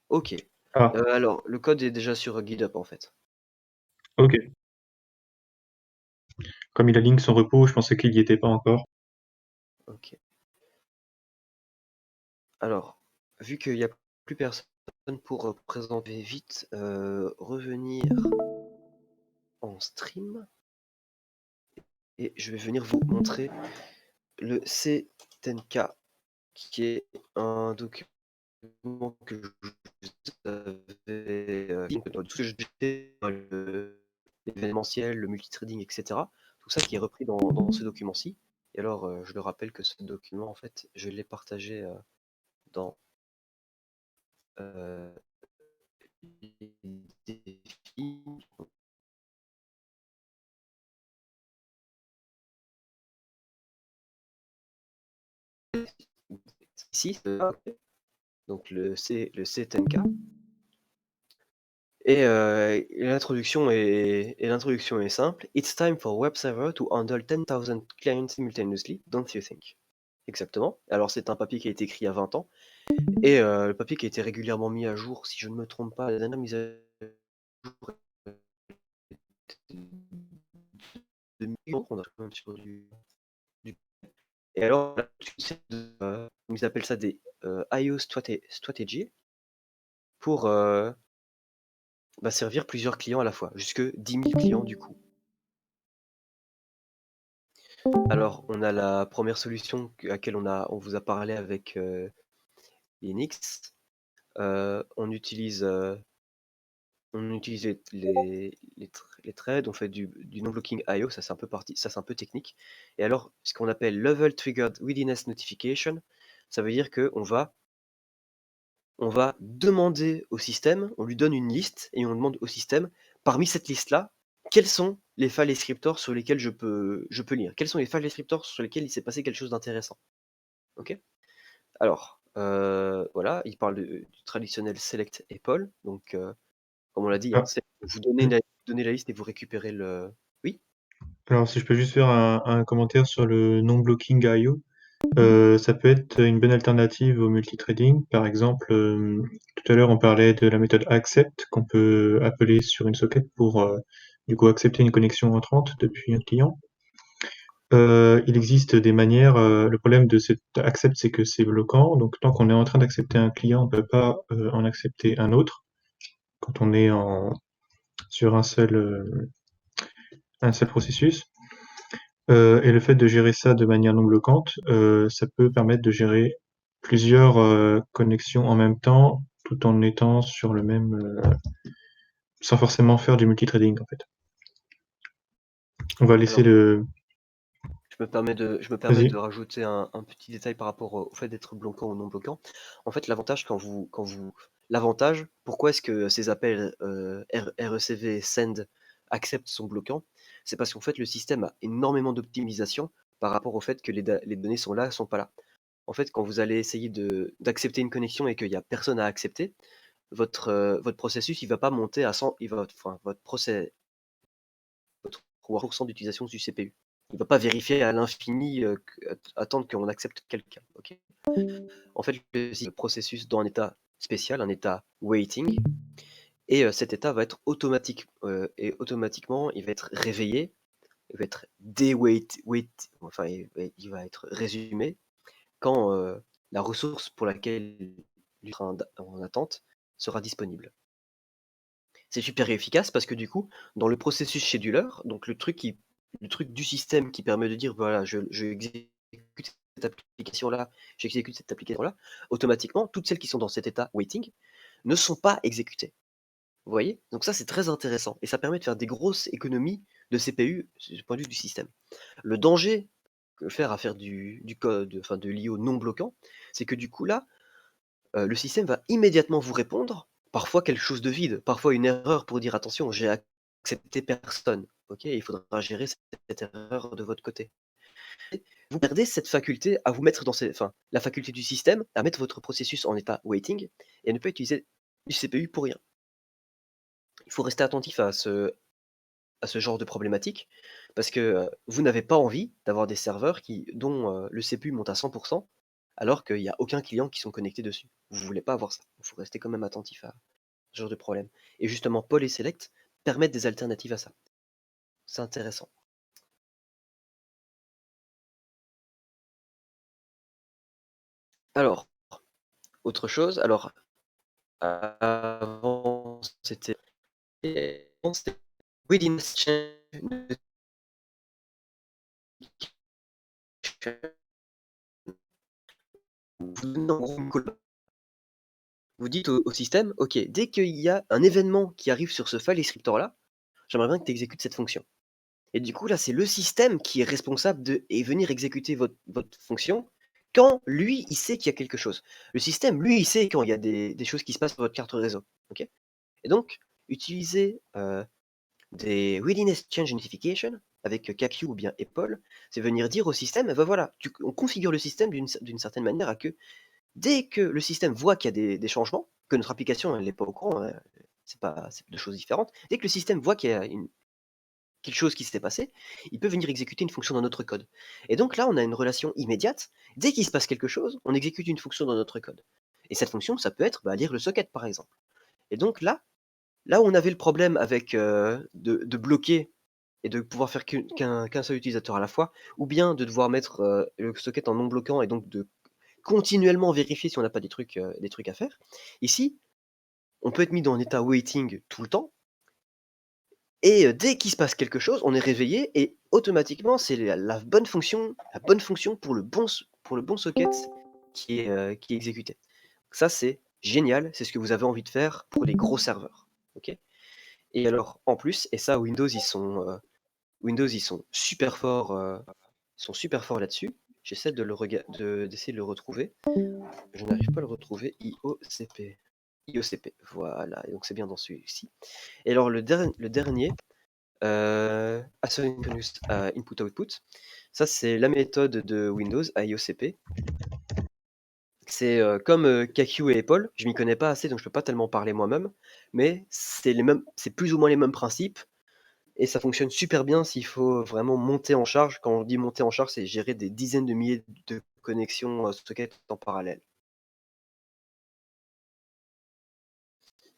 Ok.
Ah,
Alors, le code est déjà sur GitHub en fait.
ok. Comme il a link son repos, je pensais qu'il n'y était pas encore.
Ok. Alors, vu qu'il n'y a plus personne pour présenter vite, revenir en stream. Et je vais venir vous montrer le C10K, qui est un document que je vous avais tout ce que je disais, l'événementiel, le multitrading, etc. Tout ça qui est repris dans ce document-ci. Et alors, je le rappelle que ce document, en fait, je l'ai partagé dans les défis. Ici, donc le C10K. Et l'introduction est simple. It's time for web server to handle 10,000 clients simultaneously, don't you think? Exactement. Alors c'est un papier qui a été écrit il y a 20 ans. Et le papier qui a été régulièrement mis à jour, si je ne me trompe pas, la dernière mise à jour millions qu'on a quand même sur du- Et alors, là, ils appellent ça des IO strategy pour servir plusieurs clients à la fois, jusque 10 000 clients du coup. Alors, on a la première solution à laquelle on vous a parlé avec Linux. On utilise les threads, on fait du non-blocking IO, ça c'est un peu technique. Et alors, ce qu'on appelle Level Triggered Readiness Notification, ça veut dire qu'on va demander au système, on lui donne une liste et on demande au système, parmi cette liste-là, quels sont les file descriptors sur lesquels je peux lire? Quels sont les file descriptors sur lesquels il s'est passé quelque chose d'intéressant? Ok. Alors, voilà, il parle du traditionnel select et poll. Donc, comme on l'a dit,
Ah,
vous donnez la liste et vous récupérez le. Oui.
alors, si je peux juste faire un commentaire sur le non-blocking IO. Ça peut être une bonne alternative au multithreading. Par exemple, tout à l'heure, on parlait de la méthode accept qu'on peut appeler sur une socket pour du coup accepter une connexion entrante depuis un client. Il existe des manières. Le problème de cette accept, c'est que c'est bloquant. Donc, tant qu'on est en train d'accepter un client, on ne peut pas en accepter un autre. Quand on est sur un seul processus. Et le fait de gérer ça de manière non bloquante, ça peut permettre de gérer plusieurs connexions en même temps, tout en étant sur le même, sans forcément faire du multithreading en fait. On va laisser
Alors,
le.
je me permets
Vas-y.
de rajouter un petit détail par rapport au fait d'être bloquant ou non bloquant. En fait, l'avantage l'avantage, pourquoi est-ce que ces appels RECV, send, accept sont bloquants? C'est parce qu'en fait, le système a énormément d'optimisation par rapport au fait que les données sont là, sont pas là. En fait, quand vous allez essayer d'accepter une connexion et qu'il n'y a personne à accepter, votre processus, il va pas monter à 100, votre 3% d'utilisation du CPU. Il ne va pas vérifier à l'infini, attendre qu'on accepte quelqu'un. Okay. En fait, le processus dans un état spécial, un état waiting, et cet état va être automatique, et automatiquement, il va être réveillé, il va être enfin, il va être résumé quand la ressource pour laquelle il sera en attente sera disponible. C'est super efficace parce que du coup, dans le processus scheduler, donc le truc du système qui permet de dire voilà, je exécute cette application-là, j'exécute cette application-là, automatiquement, toutes celles qui sont dans cet état waiting ne sont pas exécutées. Vous voyez? Donc ça, c'est très intéressant et ça permet de faire des grosses économies de CPU du point de vue du système. Le danger à faire du code, enfin de l'IO non bloquant, c'est que du coup là, le système va immédiatement vous répondre, parfois quelque chose de vide, parfois une erreur pour dire attention, j'ai accepté personne. Ok, il faudra gérer cette erreur de votre côté. Vous perdez cette faculté à vous mettre la faculté du système à mettre votre processus en état waiting et à ne pas utiliser du CPU pour rien. Il faut rester attentif à ce genre de problématique parce que vous n'avez pas envie d'avoir des serveurs dont le CPU monte à 100% alors qu'il n'y a aucun client qui sont connectés dessus. Vous ne voulez pas avoir ça. Il faut rester quand même attentif à ce genre de problème. Et justement, Poll et Select permettent des alternatives à ça. C'est intéressant. Alors, autre chose, alors, avant, c'était Readiness Change. Vous dites au système, ok, dès qu'il y a un événement qui arrive sur ce file descriptor-là, j'aimerais bien que tu exécutes cette fonction. Et du coup, là, c'est le système qui est responsable de venir exécuter votre fonction quand lui, il sait qu'il y a quelque chose. Le système, lui, il sait quand il y a des choses qui se passent sur votre carte réseau. Okay, et donc, utiliser des Readiness Change Notification avec CAPU ou bien Apple, c'est venir dire au système, ben voilà, on configure le système d'une certaine manière à que dès que le système voit qu'il y a des changements, que notre application n'est pas au courant, c'est deux choses différentes, dès que le système voit qu'il y a quelque chose qui s'est passé, il peut venir exécuter une fonction dans notre code. Et donc là, on a une relation immédiate. Dès qu'il se passe quelque chose, on exécute une fonction dans notre code. Et cette fonction, ça peut être lire le socket, par exemple. Et donc là où on avait le problème avec de bloquer et de pouvoir faire qu'un seul utilisateur à la fois, ou bien de devoir mettre le socket en non bloquant et donc de continuellement vérifier si on n'a pas des trucs à faire. Ici, on peut être mis dans un état waiting tout le temps, et dès qu'il se passe quelque chose, on est réveillé et automatiquement c'est la bonne fonction pour le bon socket qui est exécuté. Ça c'est génial, c'est ce que vous avez envie de faire pour les gros serveurs. Ok. Et alors en plus, et ça Windows ils sont super forts, là-dessus. J'essaie d'essayer de le retrouver. Je n'arrive pas à le retrouver. IOCP. Voilà. Et donc c'est bien dans celui-ci. Et alors le dernier, Asynchronous Input-Output, ça c'est la méthode de Windows IOCP. C'est comme KQ et Apple. Je m'y connais pas assez, donc je peux pas tellement parler moi-même. Mais c'est plus ou moins les mêmes principes. Et ça fonctionne super bien s'il faut vraiment monter en charge. Quand on dit monter en charge, c'est gérer des dizaines de milliers de connexions socket en parallèle.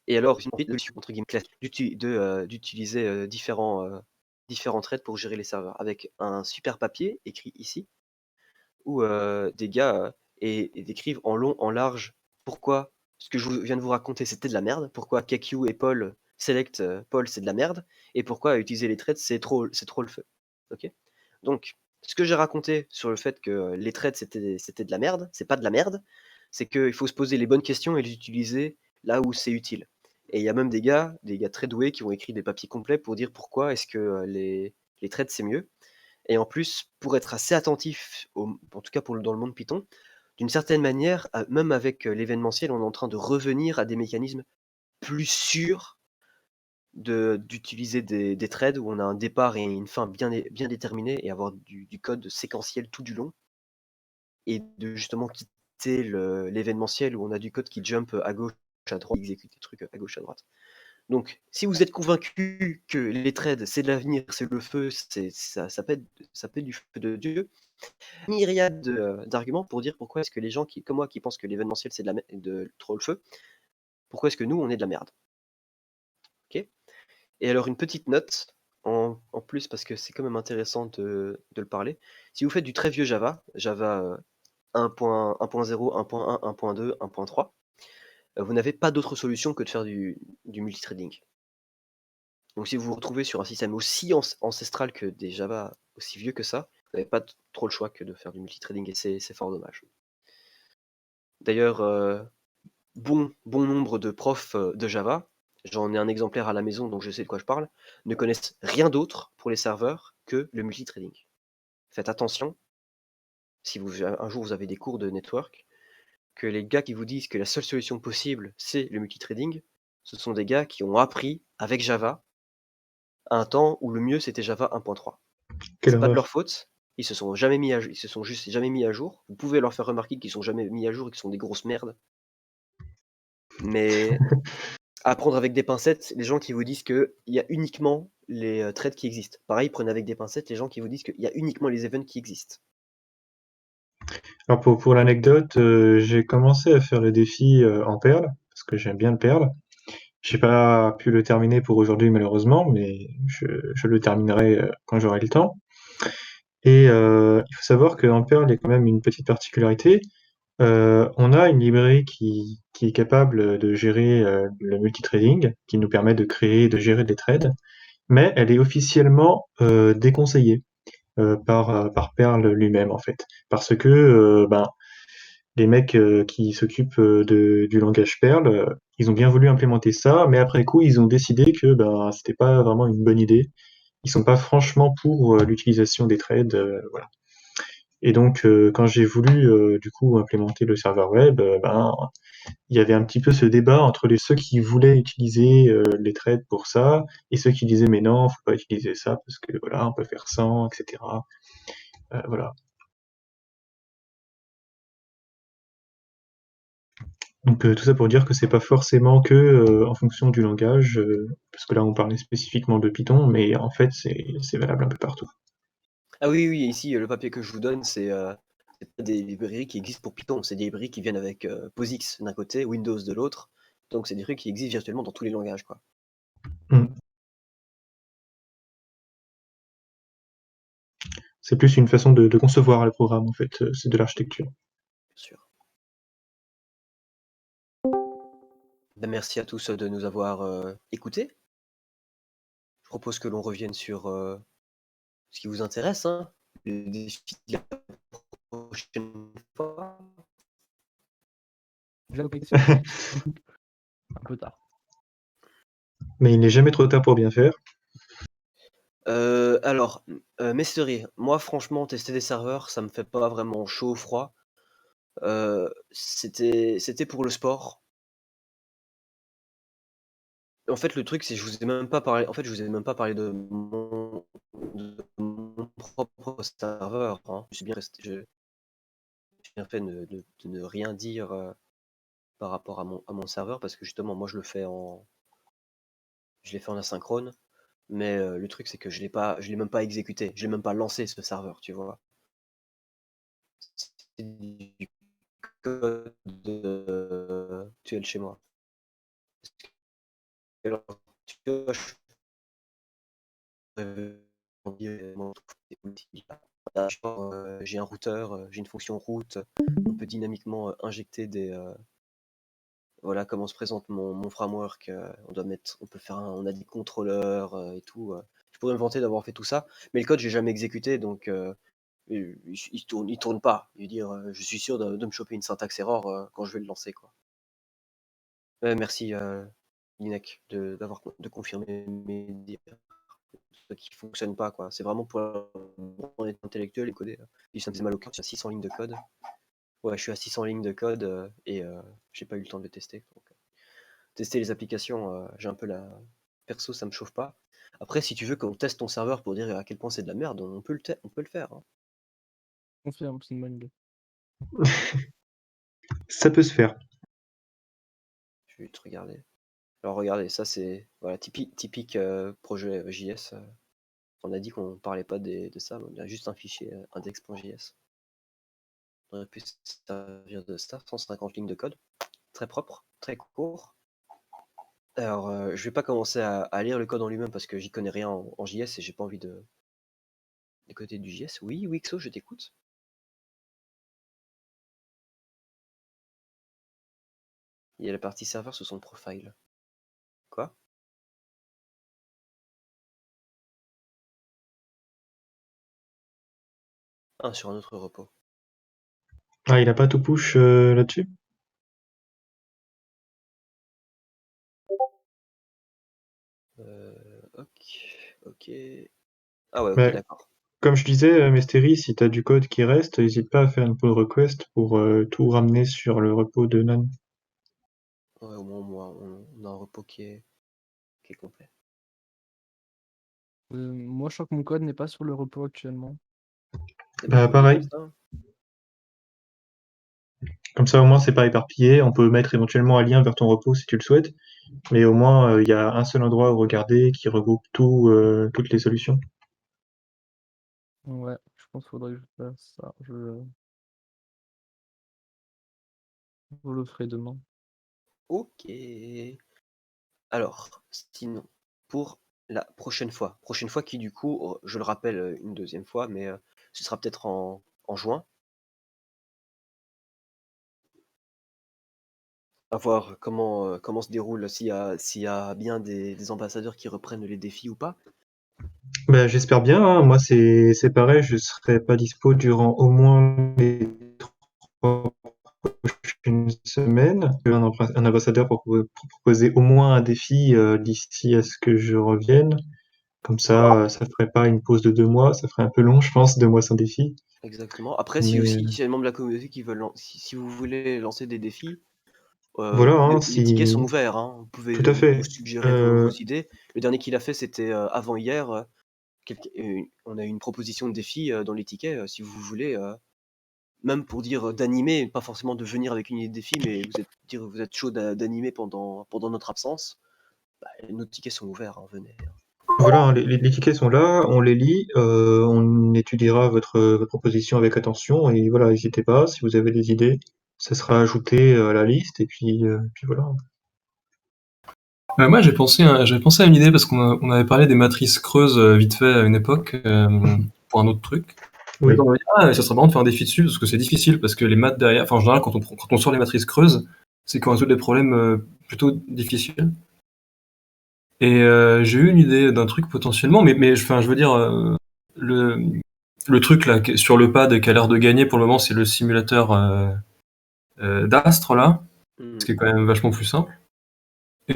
Et alors, entre guillemets, d'utiliser différents threads pour gérer les serveurs, avec un super papier écrit ici, où des gars décrivent en long, en large, pourquoi ce que je viens de vous raconter c'était de la merde, pourquoi KQ et Paul Select Paul c'est de la merde, et pourquoi utiliser les threads c'est trop le feu. Ok. Donc, ce que j'ai raconté sur le fait que les threads c'était de la merde, c'est pas de la merde, c'est qu'il faut se poser les bonnes questions et les utiliser là où c'est utile. Et il y a même des gars très doués qui ont écrit des papiers complets pour dire pourquoi est-ce que les threads c'est mieux. Et en plus, pour être assez attentif, en tout cas dans le monde Python, d'une certaine manière, même avec l'événementiel, on est en train de revenir à des mécanismes plus sûrs d'utiliser des threads où on a un départ et une fin bien déterminés et avoir du code séquentiel tout du long. Et de justement quitter l'événementiel où on a du code qui jump à gauche, à droite, exécute des trucs à gauche, à droite. Donc, si vous êtes convaincu que les trades, c'est de l'avenir, c'est le feu, ça peut être du feu de Dieu, myriade d'arguments pour dire pourquoi est-ce que les gens comme moi qui pensent que l'événementiel c'est de trop le feu, pourquoi est-ce que nous on est de la merde. Ok. Et alors une petite note en plus parce que c'est quand même intéressant de le parler. Si vous faites du très vieux Java 1.0, 1.1, 1.2, 1.3, vous n'avez pas d'autre solution que de faire du multithreading. Donc si vous vous retrouvez sur un système aussi ancestral que des Java aussi vieux que ça, vous n'avez pas trop le choix que de faire du multithreading et c'est fort dommage. D'ailleurs, bon nombre de profs de Java, j'en ai un exemplaire à la maison donc je sais de quoi je parle, ne connaissent rien d'autre pour les serveurs que le multithreading. Faites attention, si un jour vous avez des cours de network, que les gars qui vous disent que la seule solution possible c'est le multithreading, ce sont des gars qui ont appris avec Java à un temps où le mieux c'était Java 1.3.
Quelle
C'est pas de
horreur.
leur faute, ils se sont juste jamais mis à jour. Vous pouvez leur faire remarquer qu'ils sont jamais mis à jour et qu'ils sont des grosses merdes. Mais à prendre avec des pincettes, les gens qui vous disent qu'il y a uniquement les threads qui existent. Pareil, prenez avec des pincettes les gens qui vous disent qu'il y a uniquement les events qui existent.
Alors pour l'anecdote, j'ai commencé à faire le défi en Perl, parce que j'aime bien le Perl. J'ai pas pu le terminer pour aujourd'hui malheureusement, mais je le terminerai quand j'aurai le temps. Et il faut savoir qu'en Perl, il y a quand même une petite particularité. On a une librairie qui est capable de gérer le multithreading, qui nous permet de créer et de gérer des threads, mais elle est officiellement déconseillée par Perl lui-même en fait. Parce que les mecs qui s'occupent du langage Perl, ils ont bien voulu implémenter ça, mais après coup, ils ont décidé que c'était pas vraiment une bonne idée. Ils sont pas franchement pour l'utilisation des threads, voilà. Et donc, quand j'ai voulu du coup implémenter le serveur web, il y avait un petit peu ce débat entre ceux qui voulaient utiliser les threads pour ça et ceux qui disaient mais non, faut pas utiliser ça parce que voilà, on peut faire sans, etc. Voilà. Donc tout ça pour dire que c'est pas forcément que en fonction du langage, parce que là on parlait spécifiquement de Python, mais en fait c'est valable un peu partout.
Ah oui, ici le papier que je vous donne, c'est pas des librairies qui existent pour Python, c'est des librairies qui viennent avec POSIX d'un côté, Windows de l'autre. Donc c'est des trucs qui existent virtuellement dans tous les langages, quoi.
Mm. C'est plus une façon de concevoir le programme, en fait. C'est de l'architecture.
Bien sûr. Ben, merci à tous de nous avoir écoutés. Je propose que l'on revienne sur ce qui vous intéresse, hein, le défi de la prochaine fois.
J'ai la connexion. Un peu tard.
Mais il n'est jamais trop tard pour bien faire.
Alors, Mystery, moi franchement, tester des serveurs, ça me fait pas vraiment chaud ou froid. C'était pour le sport. En fait, le truc, c'est que je vous ai même pas parlé. En fait, je vous ai même pas parlé de mon propre serveur, hein. J'ai bien fait de ne rien dire par rapport à mon serveur parce que justement, moi, je l'ai fait en asynchrone. Mais le truc, c'est que je l'ai même pas exécuté. Je l'ai même pas lancé ce serveur, tu vois. C'est du code actuel chez moi. Alors, tu vois, j'ai un routeur, j'ai une fonction route. On peut dynamiquement injecter voilà comment se présente mon framework. On peut faire on a des contrôleurs et tout. Je pourrais me vanter d'avoir fait tout ça, mais le code j'ai jamais exécuté, donc il tourne pas. Je veux dire, je suis sûr de me choper une syntaxe error quand je vais le lancer, quoi. Merci Linek de confirmer mes dires qui fonctionnent pas, quoi. C'est vraiment pour être intellectuel et coder. Et ça me faisait mal au cœur. Je suis à 600 lignes de code. Ouais, je suis à 600 lignes de code et j'ai pas eu le temps de le tester. Donc, tester les applications, j'ai un peu la perso, ça me chauffe pas. Après, si tu veux qu'on teste ton serveur pour dire à quel point c'est de la merde, on peut le faire, hein.
Confirme, c'est une bonne idée.
Ça peut se faire.
Je vais te regarder. Alors regardez, ça c'est voilà, typique projet JS. On a dit qu'on parlait pas de ça, mais on a juste un fichier index.js. On aurait pu se servir de ça, 150 lignes de code, très propre, très court. Alors je vais pas commencer à lire le code en lui-même parce que j'y connais rien en JS et j'ai pas envie de côté du JS. Oui, Wixo, je t'écoute. Il y a la partie serveur sous son profile. Quoi? Ah, sur un autre repos.
Ah, il a pas tout push là-dessus?
Ok. Ah ouais, ok,
Ouais.
d'accord.
Comme je disais, Mystery, si t'as du code qui reste, n'hésite pas à faire une pull request pour tout ramener sur le repos de None.
Ouais, au moins, on a un repos qui est complet.
Moi, je crois que mon code n'est pas sur le repos actuellement.
Bah pareil. Comme ça, au moins, c'est pas éparpillé. On peut mettre éventuellement un lien vers ton repos si tu le souhaites. Mais au moins, il y a un seul endroit où regarder qui regroupe toutes les solutions.
Ouais, je pense qu'il faudrait que je fasse ça. Je le ferai demain.
Ok. Alors, sinon, pour la prochaine fois qui du coup, je le rappelle une deuxième fois, mais ce sera peut-être en juin. À voir comment se déroule, s'il y a bien des ambassadeurs qui reprennent les défis ou pas.
Bah, j'espère bien, hein. Moi, c'est pareil, je serai pas dispo durant au moins les 3 prochaines semaines. Un ambassadeur pour proposer au moins un défi d'ici à ce que je revienne. Comme ça ferait pas une pause de 2 mois, ça ferait un peu long, je pense, 2 mois sans défi.
Exactement. Après,
Mais
s'il y a des membres de la communauté qui veulent si vous voulez lancer des défis,
voilà, hein,
les tickets sont
si
ouverts, hein. Vous
tout
pouvez
à fait.
nous suggérer vos idées. Le dernier qu'il a fait, c'était avant-hier. On a eu une proposition de défi dans les tickets, si vous voulez, même pour dire d'animer, pas forcément de venir avec une idée de défi, mais vous êtes chaud d'animer pendant notre absence, bah, nos tickets sont ouverts, hein, venez.
Voilà, hein, les tickets sont là, on les lit, on étudiera votre proposition avec attention et voilà, n'hésitez pas, si vous avez des idées, ça sera ajouté à la liste et puis voilà.
Moi, j'avais pensé à une idée parce qu'on avait parlé des matrices creuses vite fait à une époque pour un autre truc.
Oui.
On va dire, ah, ça serait marrant de faire un défi dessus, parce que c'est difficile, parce que les maths derrière, enfin en général quand on sort les matrices creuses, c'est qu'on résout des problèmes plutôt difficiles. Et j'ai eu une idée d'un truc potentiellement, mais enfin, je veux dire, le truc là sur le pad qui a l'air de gagner pour le moment, c'est le simulateur d'Astre là,
Hmm.
ce qui est quand même vachement plus simple. Et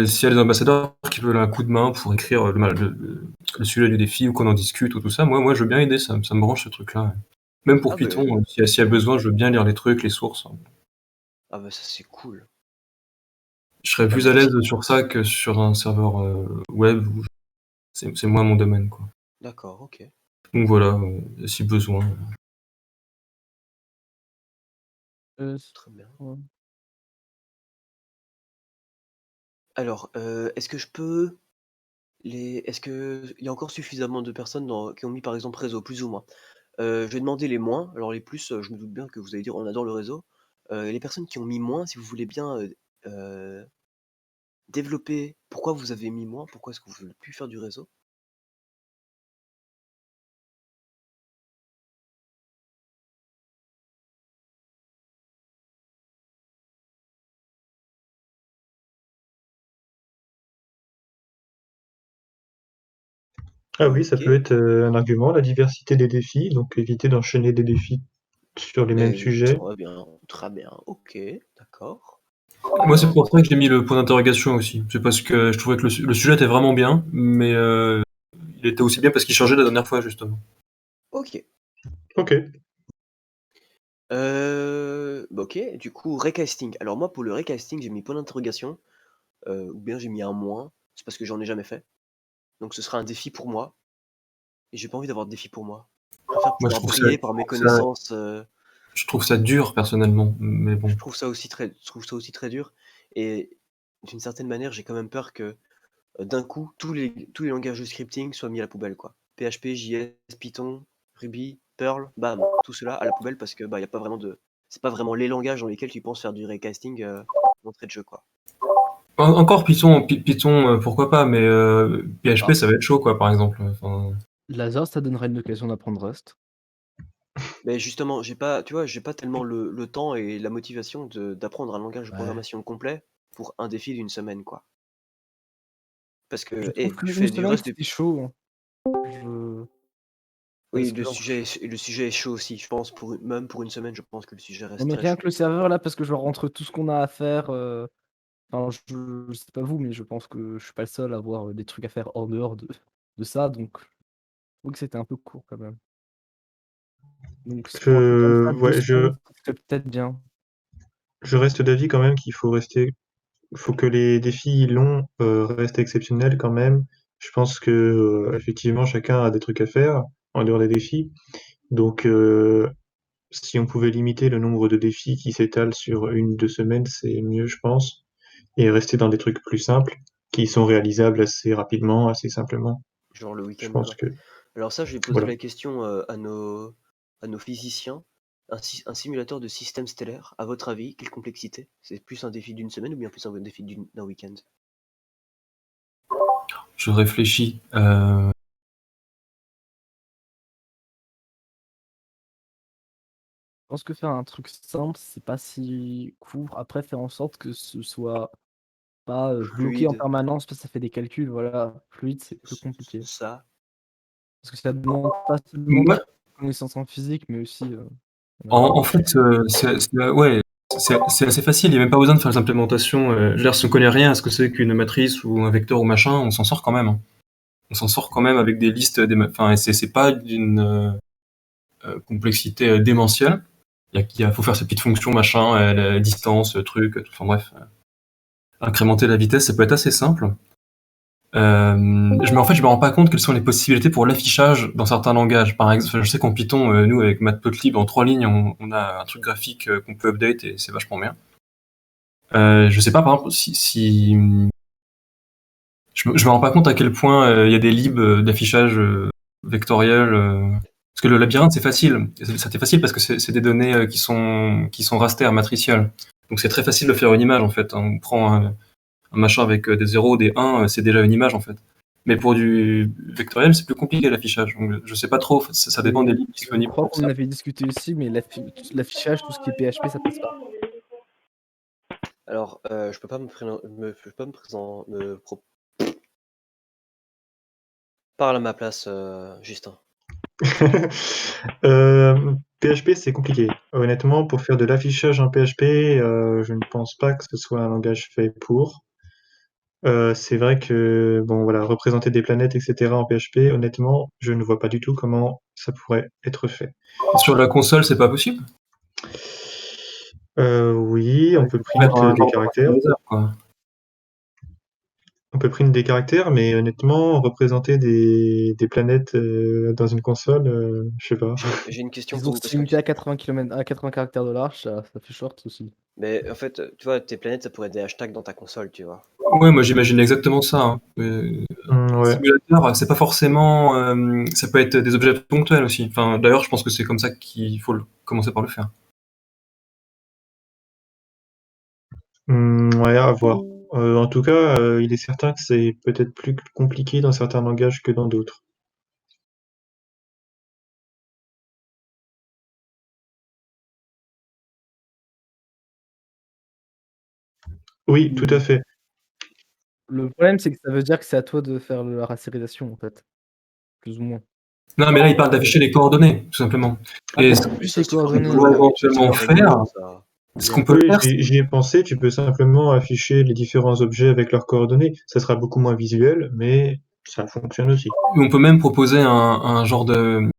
s'il y a des ambassadeurs qui veulent un coup de main pour écrire le sujet du défi ou qu'on en discute ou tout ça, moi je veux bien aider, ça me branche ce truc-là. Même pour
Ah, bah,
Python, s'il y a besoin, je veux bien lire les trucs, les sources.
ah bah ça c'est cool.
Je serais plus
bah,
à l'aise sur ça que sur un serveur web où c'est moins mon domaine, quoi.
D'accord, ok.
Donc voilà, si besoin.
Très bien.
Ouais.
Alors, est-ce que je peux est-ce que il y a encore suffisamment de personnes qui ont mis par exemple réseau, plus ou moins? Je vais demander les moins. Alors les plus, je me doute bien que vous allez dire on adore le réseau. Les personnes qui ont mis moins, si vous voulez bien développer pourquoi vous avez mis moins, pourquoi est-ce que vous voulez plus faire du réseau?
Ah oui, ça
Ok.
peut être un argument, la diversité des défis, donc éviter d'enchaîner des défis sur les mêmes sujets.
Très bien, ok, d'accord.
Moi, c'est pour ça que j'ai mis le point d'interrogation aussi. C'est parce que je trouvais que le sujet était vraiment bien, mais il était aussi bien parce qu'il changeait la dernière fois, justement.
Ok.
Ok.
Bah, ok, du coup, recasting. Alors moi, pour le recasting, j'ai mis point d'interrogation, ou bien j'ai mis un moins. C'est parce que j'en ai jamais fait. Donc ce sera un défi pour moi. Et j'ai pas envie d'avoir de défi pour moi. Je préfère
Moi,
pouvoir briller par mes connaissances.
je trouve ça dur, personnellement, mais bon.
Je trouve ça aussi très dur. Et d'une certaine manière, j'ai quand même peur que d'un coup, tous les langages de scripting soient mis à la poubelle, quoi. PHP, JS, Python, Ruby, Perl, bam, tout cela à la poubelle parce que bah y a pas vraiment c'est pas vraiment les langages dans lesquels tu penses faire du recasting d'entrée de jeu, quoi.
Encore Python, pourquoi pas, mais PHP,
Ah.
ça va être chaud, quoi, par exemple. Enfin,
Lazare, ça donnerait une occasion d'apprendre Rust.
Mais justement, j'ai pas tellement le temps et la motivation d'apprendre un langage de
Ouais.
programmation complet pour un défi d'une semaine, quoi. Parce
Je
que,
trouve
je
qu'une
fais du
semaine,
Rust
c'était chaud, hein.
Oui,
Parce que genre
le sujet est chaud aussi, je pense, même pour une semaine, je pense que le sujet
non
reste
mais
très
rien
chaud.
que le serveur là, parce que genre entre tout ce qu'on a à faire, enfin je sais pas vous, mais je pense que je suis pas le seul à avoir, des trucs à faire en dehors de ça, donc je trouve que c'était un peu court quand même. Donc s pour un truc comme ça, 2
Ouais,
semaines, c'est peut-être bien.
je reste d'avis quand même qu'il faut que les défis longs restent exceptionnels quand même. Je pense que effectivement chacun a des trucs à faire en dehors des défis. Donc si on pouvait limiter le nombre de défis qui s'étalent sur 1 ou 2 semaines, c'est mieux, je pense. Et rester dans des trucs plus simples, qui sont réalisables assez rapidement, assez simplement.
Genre le
Je
week-end,
pense
quoi.
que
Alors ça, je vais poser
voilà.
la question à nos physiciens. Un simulateur de système stellaire, à votre avis, quelle complexité? C'est plus un défi d'une semaine ou bien plus un défi d'un week-end?
je réfléchis.
Je pense que faire un truc simple, c'est pas si court. Après faire en sorte que ce soit pas, bloqué en
Fluide,
permanence parce que ça fait des calculs, voilà. Fluide, c'est plus compliqué.
ça.
Parce que ça demande pas seulement
Moi,
des connaissances en physique, mais aussi,
en fait, ouais, c'est assez facile, il n'y a même pas besoin de faire les implémentations. Je veux dire, si on connaît rien à ce que c'est qu'une matrice ou un vecteur ou machin, on s'en sort quand même, hein. On s'en sort quand même avec des listes, enfin, c'est pas d'une complexité démentielle. Faut faire ces petites fonctions, machin, la distance, truc, enfin bref. Incrémenter la vitesse, ça peut être assez simple. En fait, je me rends pas compte quelles sont les possibilités pour l'affichage dans certains langages. Par exemple, je sais qu'en Python, nous, avec Matplotlib, en 3 lignes, on a un truc graphique qu'on peut update et c'est vachement bien. Je sais pas, par exemple, si je me rends pas compte à quel point il y a des libs d'affichage vectoriel. Parce que le labyrinthe, c'est facile. C'était facile parce que c'est des données qui sont raster, matricielles. Donc c'est très facile de faire une image, en fait. On prend un machin avec des 0, des 1, c'est déjà une image, en fait. Mais pour du vectoriel, c'est plus compliqué l'affichage. Donc, je sais pas trop, ça dépend des
Et
livres
je
disponibles
crois
pour
qu'on en
ça.
avait discuté aussi, mais l'affichage, tout ce qui est PHP, ça passe pas.
Alors, je peux pas Parle à ma place, Justin.
PHP, c'est compliqué. Honnêtement, pour faire de l'affichage en PHP, je ne pense pas que ce soit un langage fait pour. C'est vrai que, bon, voilà, représenter des planètes, etc. en PHP, honnêtement, je ne vois pas du tout comment ça pourrait être fait.
Sur la console, c'est pas possible?
Oui, on
Avec
peut
le
print
Faire un
des
genre de
caractères.
rasterizer, quoi.
On peut print des caractères, mais honnêtement, représenter des planètes dans une console, je sais pas.
J'ai une question
Ils
pour
ont
vous parce
limité
que
à 80 km, à 80 caractères de large, ça fait short aussi.
mais en fait, tu vois, tes planètes, ça pourrait être des hashtags dans ta console, tu vois?
Ouais, moi j'imagine exactement ça, hein.
Ouais.
Simulateur, c'est pas forcément, ça peut être des objets ponctuels aussi. Enfin, d'ailleurs, je pense que c'est comme ça qu'il faut commencer par le faire.
Ouais, à voir. En tout cas, il est certain que c'est peut-être plus compliqué dans certains langages que dans d'autres. Oui, tout à fait.
Le problème, c'est que ça veut dire que c'est à toi de faire la rasterisation, en fait. Plus ou moins.
Non, mais là, il parle d'afficher les coordonnées, tout simplement.
Ah,
Et
tu
ce
peux
Mais
plus
ça,
tes
c'est pas
qu'on
coordonnées,
peut
ouais.
ça, c'est
éventuellement
pas
faire,
rigolo, ça.
ce qu'on peut
Oui,
faire,
j'y ai pensé, tu peux simplement afficher les différents objets avec leurs coordonnées. Ça sera beaucoup moins visuel, mais ça fonctionne aussi.
on peut même proposer un genre de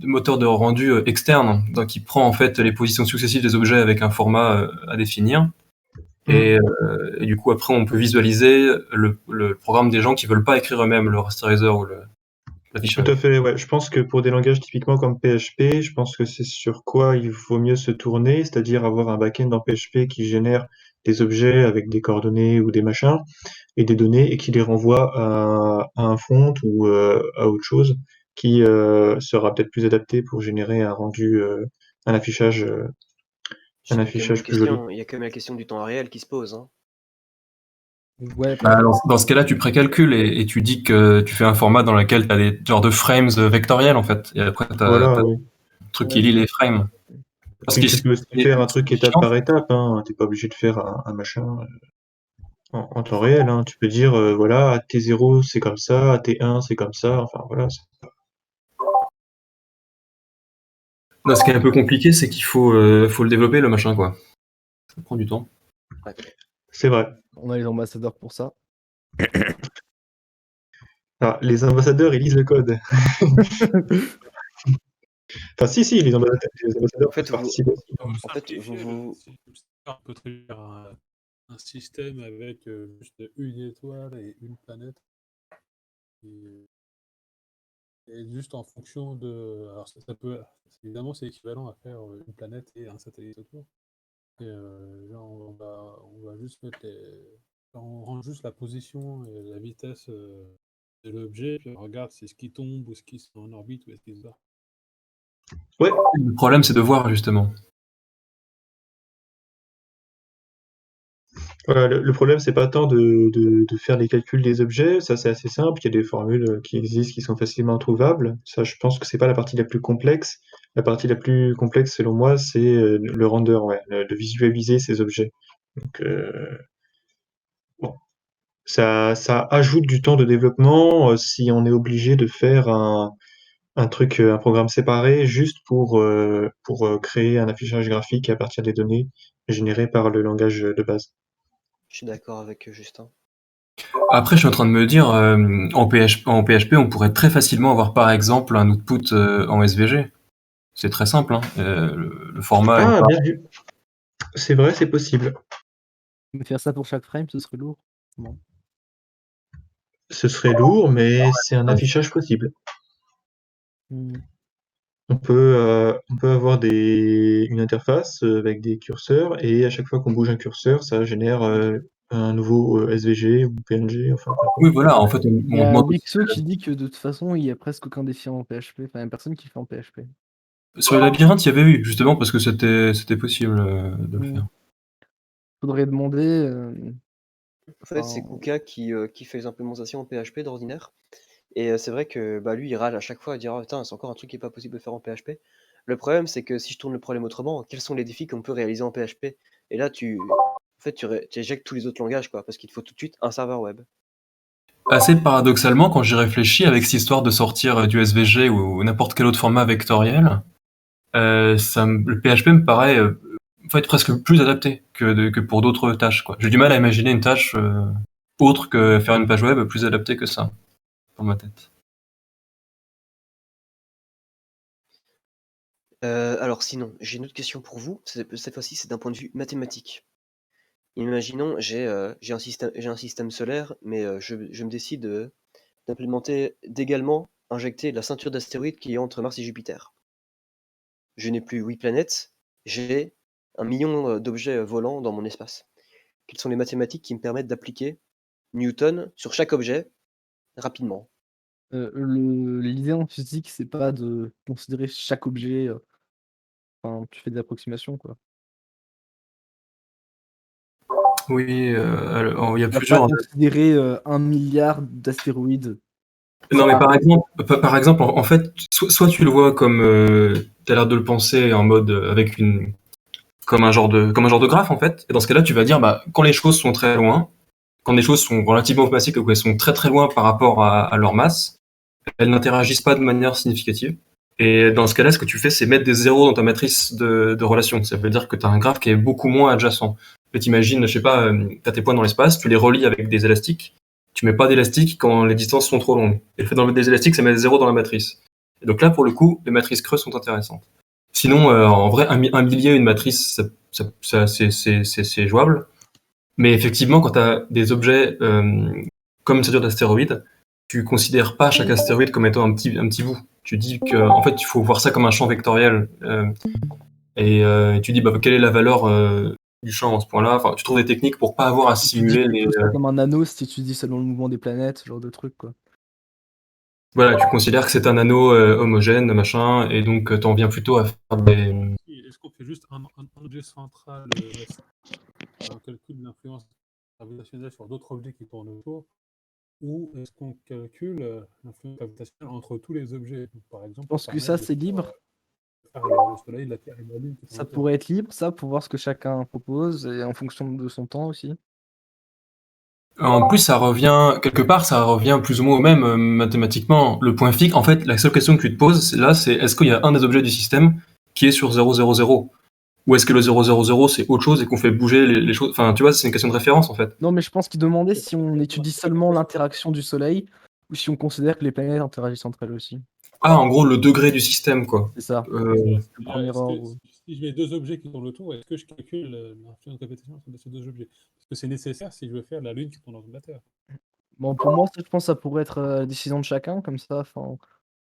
moteur de rendu externe, donc qui prend en fait les positions successives des objets avec un format à définir. Et du coup, après, on peut visualiser le programme des gens qui veulent pas écrire eux-mêmes le rasterizer ou
Tout
l'affichage.
à fait, ouais. Je pense que pour des langages typiquement comme PHP, je pense que c'est sur quoi il faut mieux se tourner, c'est-à-dire avoir un back-end en PHP qui génère des objets avec des coordonnées ou des machins et des données et qui les renvoie à un front ou à autre chose qui sera peut-être plus adapté pour générer un rendu, un affichage, un
Il y a quand même une
affichage plus joli.
question, il y a quand même la question du temps réel qui se pose, hein.
Ouais,
Bah, dans ce cas-là, tu précalcules et tu dis que tu fais un format dans lequel tu as des genres de frames vectoriels en fait. Et après, tu as
Voilà,
un
oui.
truc qui
ouais,
lit les frames. Parce
Puis
que
tu peux aussi faire un truc étape par étape, hein. T'es pas obligé de faire un machin en temps réel, hein. Tu peux dire, voilà, à T0 c'est comme ça, à T1 c'est comme ça, enfin voilà.
ce qui est un peu compliqué, c'est qu'il faut le développer le machin quoi. Ça prend du temps.
C'est vrai.
on a les ambassadeurs pour ça.
Ah, les ambassadeurs, ils lisent le code. Enfin, si, les ambassadeurs
En
peuvent
fait,
participer.
Pour
en fait,
simplifier
vous,
on peut très bien un système avec juste une étoile et une planète. Et, et juste en fonction de. Alors, ça peut. Évidemment, c'est équivalent à faire une planète et un satellite autour. Et genre, on va juste mettre on rend juste la position et la vitesse de l'objet, puis on regarde si ce qui tombe ou ce qui est en orbite ou est-ce qui se barre.
Ouais,
Le problème, c'est de voir justement.
voilà, le problème, c'est pas tant de faire les calculs des objets, ça c'est assez simple, il y a des formules qui existent, qui sont facilement trouvables. Ça, je pense que c'est pas la partie la plus complexe. La partie la plus complexe, selon moi, c'est le render, ouais, de visualiser ces objets. Donc, bon, ça ajoute du temps de développement si on est obligé de faire un truc, un programme séparé juste pour créer un affichage graphique à partir des données générées par le langage de base.
je suis d'accord avec Justin.
Après, je suis en train de me dire, en PHP, on pourrait très facilement avoir par exemple un output en SVG. C'est très simple, hein. Le format est
Ah,
pas.
bien vu. C'est vrai, c'est possible.
Mais faire ça pour chaque frame, ce serait lourd. Bon.
Ce serait lourd, mais c'est un affichage possible.
Hmm.
On peut avoir une interface avec des curseurs, et à chaque fois qu'on bouge un curseur, ça génère un nouveau SVG ou PNG, enfin.
Oui, voilà, en fait,
Il y
on
a
augmente
Wixo qui dit que de toute façon, il y a presque aucun défi en PHP. Enfin, il y a personne qui fait en PHP.
sur le labyrinthe, il y avait eu, justement, parce que c'était possible de le faire.
Faudrait demander.
En fait, c'est
Enfin,
Kuka qui fait les implémentations en PHP d'ordinaire. Et c'est vrai que bah, lui, il râle à chaque fois à dire: «Oh putain, c'est encore un truc qui est pas possible de faire en PHP». Le problème, c'est que si je tourne le problème autrement, quels sont les défis qu'on peut réaliser en PHP? Et là, en fait, tu éjectes tous les autres langages, quoi, parce qu'il te faut tout de suite un serveur web.
Assez paradoxalement, quand j'y réfléchis, avec cette histoire de sortir du SVG ou n'importe quel autre format vectoriel, le PHP me paraît en fait presque plus adapté que pour d'autres tâches, quoi. J'ai du mal à imaginer une tâche autre que faire une page web plus adaptée que ça, dans ma tête.
Alors sinon, j'ai une autre question pour vous. Cette fois-ci, c'est d'un point de vue mathématique. Imaginons, j'ai un système solaire, mais je me décide d'implémenter, d'également injecter la ceinture d'astéroïdes qui est entre Mars et Jupiter. Je n'ai plus 8 planètes, j'ai 1 million d'objets volants dans mon espace. Quelles sont les mathématiques qui me permettent d'appliquer Newton sur chaque objet rapidement?
l'idée en physique, c'est pas de considérer chaque objet, enfin, tu fais des approximations, quoi.
Oui, alors, il y a
Tu vas pas
plusieurs.
considérer, 1 milliard d'astéroïdes.
Non, mais par exemple, en fait, soit tu le vois comme tu as l'air de le penser en mode avec comme un genre de graphe en fait. Et dans ce cas-là, tu vas dire bah quand les choses sont très loin, quand les choses sont relativement massives ou qu'elles sont très très loin par rapport à leur masse, elles n'interagissent pas de manière significative. Et dans ce cas-là, ce que tu fais, c'est mettre des zéros dans ta matrice de relation. Ça veut dire que tu as un graphe qui est beaucoup moins adjacent. Et t'imagines, je sais pas, tu as tes points dans l'espace, tu les relis avec des élastiques. Tu mets pas d'élastique quand les distances sont trop longues. Et le fait d'enlever des élastiques, ça met des zéros dans la matrice. Et donc là, pour le coup, les matrices creuses sont intéressantes. Sinon, en vrai, un millier, une matrice, c'est jouable. Mais effectivement, quand tu as des objets comme une ceinture d'astéroïdes, tu considères pas chaque astéroïde comme étant un petit bout. Tu dis que, en fait, il faut voir ça comme un champ vectoriel. Tu dis, bah, quelle est la valeur du champ à ce point-là. Enfin, tu trouves des techniques pour pas avoir à
Tu dis
simuler les.
plutôt ça comme un anneau si tu dis selon le mouvement des planètes, ce genre de truc, quoi.
Voilà, tu considères que c'est un anneau homogène, machin, et donc t'en viens plutôt à faire des.
Est-ce qu'on fait juste un objet central, un calcul de l'influence gravitationnelle sur d'autres objets qui tournent autour, ou est-ce qu'on calcule l'influence gravitationnelle entre tous les objets? Donc, par
Je
exemple, pour
pense que ça,
permettre de
c'est libre.
faire le Soleil, la Terre et la Lune qui tournent
Ça
autour.
pourrait être libre, ça, pour voir ce que chacun propose et en fonction de son temps aussi.
En plus, ça revient, quelque part, ça revient plus ou moins au même mathématiquement. Le point fixe, en fait, la seule question que tu te poses, là, c'est est-ce qu'il y a un des objets du système qui est sur 0, 0, 0? Ou est-ce que le 0, 0, 0, c'est autre chose et qu'on fait bouger les choses? Enfin, tu vois, c'est une question de référence, en fait.
Non, mais je pense qu'il demandait si on étudie seulement l'interaction du Soleil ou si on considère que les planètes interagissent entre elles aussi.
Ah, en gros, le degré du système, quoi.
C'est ça.
Euh,
Le premier ordre.
Si je mets deux objets qui tournent autour, est-ce que je calcule l'influence gravitationnelle entre ces deux objets? Parce que c'est nécessaire si je veux faire la Lune qui tourne autour de la Terre.
Bon, pour moi, ça, je pense que ça pourrait être la décision de chacun, comme ça, enfin,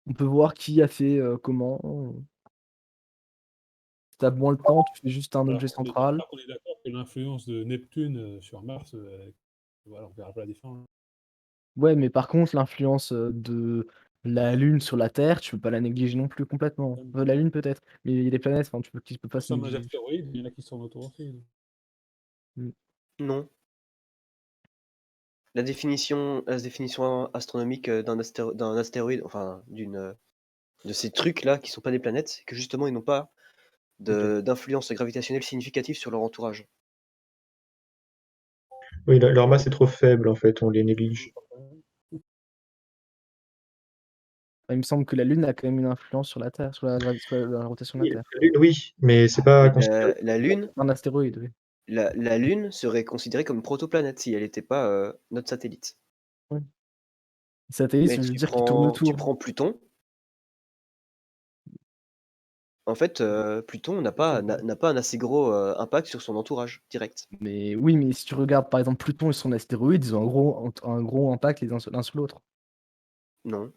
on peut voir qui a fait comment. Si t'as moins le temps, tu fais juste un objet central.
On est d'accord que l'influence de Neptune sur Mars, voilà, on verra pas la différence.
Ouais, mais par contre, l'influence de la Lune sur la Terre, tu peux pas la négliger non plus complètement. La Lune peut-être, mais il y a des planètes, enfin, tu peux pas se
Comme un
négliger.
astéroïde, il y en a qui tournent autour aussi.
Mm.
Non. La définition astronomique d'un astéroïde, enfin de ces trucs-là qui sont pas des planètes, c'est que justement ils n'ont pas d'influence gravitationnelle significative sur leur entourage.
Oui, leur masse est trop faible, en fait, on les néglige.
Il me semble que la Lune a quand même une influence sur la Terre, sur la rotation de la
Oui,
Terre.
la Lune, oui, mais c'est pas considéré.
La Lune,
Un astéroïde, oui.
la Lune serait considérée comme une protoplanète si elle n'était pas notre satellite.
Oui. Les satellites,
Mais
ça veut dire qu'ils tournent
tu
autour.
prends Pluton. En fait, Pluton n'a pas un assez gros impact sur son entourage direct.
Mais oui, mais si tu regardes par exemple Pluton et son astéroïde, ils ont un gros impact l'un sur l'autre.
Non,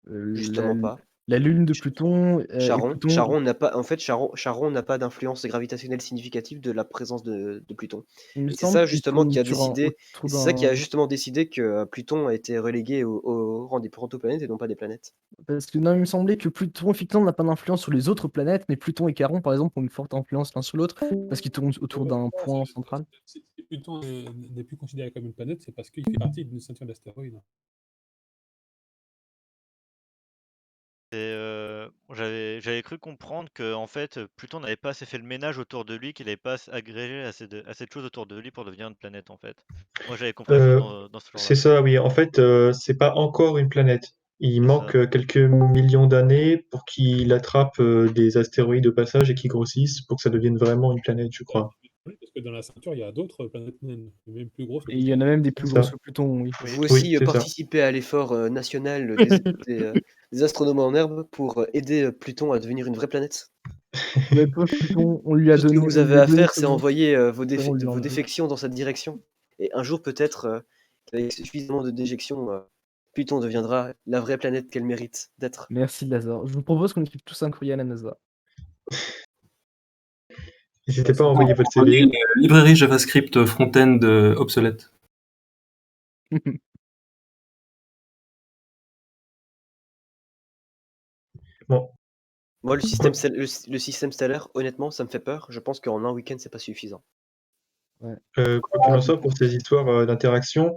La
justement pas.
La lune de Pluton et
Charon,
Pluton.
Charon n'a pas, en fait, Charon n'a pas d'influence gravitationnelle significative de la présence de Pluton.
Il me
Et c'est
semble
ça
qu'il
justement
tourne
qui a
sur un
décidé,
autour
et c'est ça qui a
d'un.
justement décidé que Pluton a été relégué au rang des protoplanètes et non pas des planètes.
Parce que non, il me semblait que Pluton, effectivement, n'a pas d'influence sur les autres planètes, mais Pluton et Charon, par exemple, ont une forte influence l'un sur l'autre, parce qu'ils tournent autour d'un point central.
Si Pluton n'est plus considéré comme une planète, c'est parce qu'il fait partie d'une ceinture d'astéroïdes.
J'avais cru comprendre que en fait, Pluton n'avait pas assez fait le ménage autour de lui, qu'il n'avait pas agrégé assez de choses autour de lui pour devenir une planète, en fait. Moi, j'avais compris les choses dans ce genre-là.
C'est ça, oui. En fait, c'est pas encore une planète. Il
C'est
manque
ça.
quelques millions d'années pour qu'il attrape des astéroïdes au passage et qu'ils grossissent pour que ça devienne vraiment une planète, je crois.
Oui, parce que dans la ceinture, il y a d'autres planètes naines, même plus grosses que
Et il y en a même des plus
C'est
grosses
ça.
que Pluton, oui.
Vous
Oui,
aussi
c'est ça.
participez à l'effort national des astronomes en herbe pour aider Pluton à devenir une vraie planète.
Mais peu Pluton, on lui a
Tout ce que
donné,
vous
on
avez
lui a
à
donné
faire, c'est
seulement.
envoyer
On lui en
vos
a-
défections dans cette direction. Et un jour, peut-être, avec suffisamment de déjections, Pluton deviendra la vraie planète qu'elle mérite d'être.
Merci Lazare. Je vous propose qu'on écrive tous un courrier à la NASA.
N'hésitez pas à
ça
envoyer votre CV.
Librairie JavaScript front-end obsolète.
Bon,
Moi, le système stellaire, honnêtement, ça me fait peur. Je pense qu'en un week-end, c'est pas suffisant.
quoi qu'il en soit, pour ces histoires d'interaction,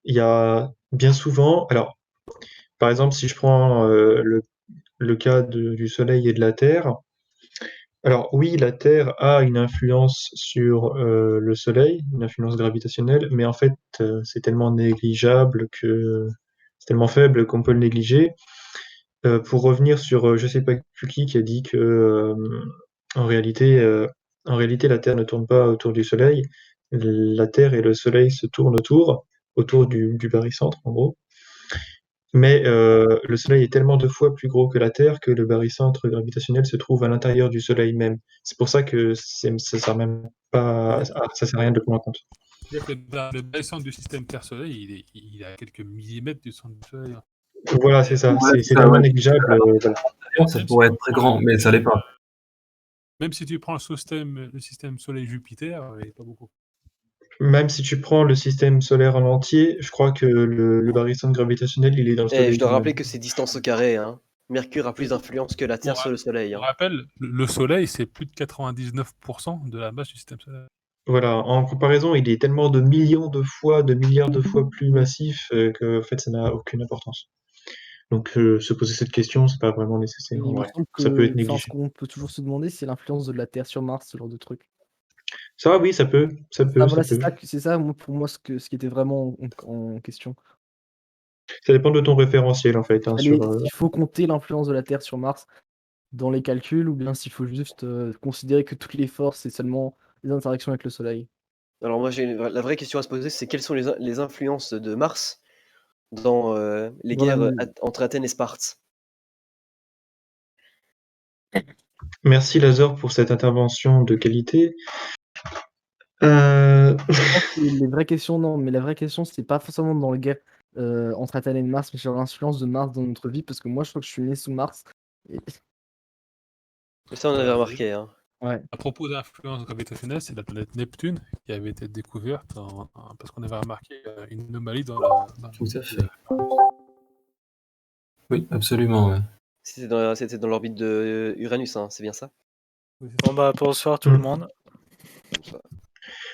il y a bien souvent. Alors, par exemple, si je prends le cas du Soleil et de la Terre. Alors oui, la Terre a une influence sur le Soleil, une influence gravitationnelle, mais en fait, c'est tellement négligeable c'est tellement faible qu'on peut le négliger. Pour revenir sur, je sais pas plus qui a dit que en réalité, euh, en réalité, la Terre ne tourne pas autour du Soleil. La Terre et le Soleil se tournent autour du barycentre, en gros. Mais le Soleil est tellement de fois plus gros que la Terre que le barycentre gravitationnel se trouve à l'intérieur du Soleil même. C'est pour ça que ça sert même pas, ça sert à rien de le prendre en compte.
C'est-à-dire que le barycentre du système Terre-Soleil, il est à quelques millimètres du centre du Soleil.
Voilà, c'est ça.
Ouais,
C'est
ça,
tellement
ouais.
négligeable. Voilà.
D'ailleurs, ça pourrait être très grand, mais ça l'est pas.
Même si tu prends le système Soleil-Jupiter, il n'y a pas beaucoup.
Même si tu prends le système solaire en entier, je crois que le barycentre gravitationnel, il est dans le Soleil.
Je dois
quand
rappeler
même.
que c'est distance au carré. Hein. Mercure a plus d'influence que la Terre sur le Soleil.
Je
Hein.
rappelle, le Soleil, c'est plus de 99% de la masse du système solaire.
Voilà, en comparaison, il est tellement de millions de fois, de milliards de fois plus massif que en fait, ça n'a aucune importance. Donc, se poser cette question, c'est pas vraiment nécessaire.
Il
En
me
vrai.
semble
Ça peut être
que, ce
négligé.
qu'on peut toujours se demander, c'est l'influence de la Terre sur Mars, ce genre de truc.
Ça, oui, ça peut, ça
Ah,
peut, ça
voilà,
peut.
c'est ça, pour moi, ce qui était vraiment en question.
Ça dépend de ton référentiel, en fait. Hein, sur,
S'il faut compter l'influence de la Terre sur Mars dans les calculs, ou bien s'il faut juste considérer que toutes les forces, c'est seulement les interactions avec le Soleil.
Alors moi, la vraie question à se poser, c'est quelles sont les influences de Mars dans les
Dans la-
guerres entre Athènes et Sparte.
Merci, Lazare, pour cette intervention de qualité.
Je pense que les vraies questions, non, mais la vraie question, c'est pas forcément dans la guerre entre Athènes et Mars, mais sur l'influence de Mars dans notre vie, parce que moi, je crois que je suis né sous Mars. Et...
Ça, on avait remarqué. Hein.
Ouais.
À propos d'influence gravitationnelle, c'est la planète Neptune qui avait été découverte parce qu'on avait remarqué une anomalie dans la.
Tout à fait. Oui, absolument. Ouais.
C'était dans l'orbite de Uranus, hein, c'est bien ça?
Bon bah bonsoir tout le monde.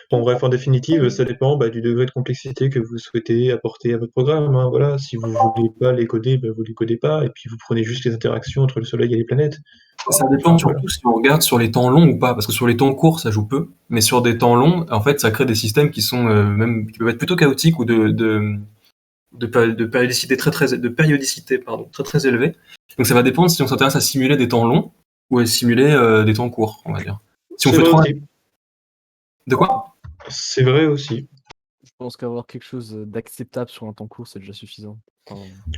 Bon, bref, en définitive, ça dépend du degré de complexité que vous souhaitez apporter à votre programme. Hein. Voilà, si vous voulez pas les coder, vous les codez pas, et puis vous prenez juste les interactions entre le Soleil et les planètes.
Ça dépend surtout si on regarde sur les temps longs ou pas, parce que sur les temps courts, ça joue peu, mais sur des temps longs, en fait, ça crée des systèmes qui sont qui peuvent être plutôt chaotiques ou de périodicité très élevée. Donc ça va dépendre si on s'intéresse à simuler des temps longs ou à simuler des temps courts, on va dire. Si on
C'est
fait
vrai
trop...
aussi.
De quoi?
C'est vrai aussi.
Je pense qu'avoir quelque chose d'acceptable sur un temps court, c'est déjà suffisant.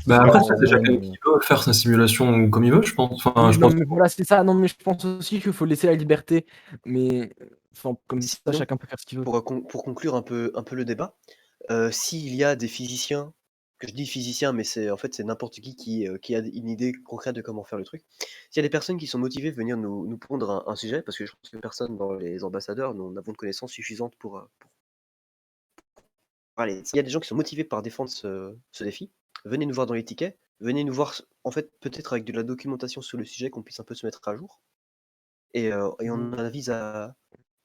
Après, c'est déjà quelqu'un qui peut faire sa simulation comme il veut, je pense. Enfin,
Oui,
je pense.
mais voilà, c'est ça. Non, mais je pense aussi qu'il faut laisser la liberté. Mais comme ça,
Sinon,
chacun peut faire ce qu'il veut.
Pour conclure un peu le débat, s'il y a des physiciens que je dis physicien, mais c'est en fait c'est n'importe qui a une idée concrète de comment faire le truc. S'il y a des personnes qui sont motivées de venir nous pondre un sujet, parce que je pense que personne dans les ambassadeurs, nous n'avons de connaissances suffisantes pour parler. S'il y a des gens qui sont motivés par défendre ce défi, venez nous voir dans les tickets, venez nous voir en fait peut-être avec de la documentation sur le sujet, qu'on puisse un peu se mettre à jour, et on avise à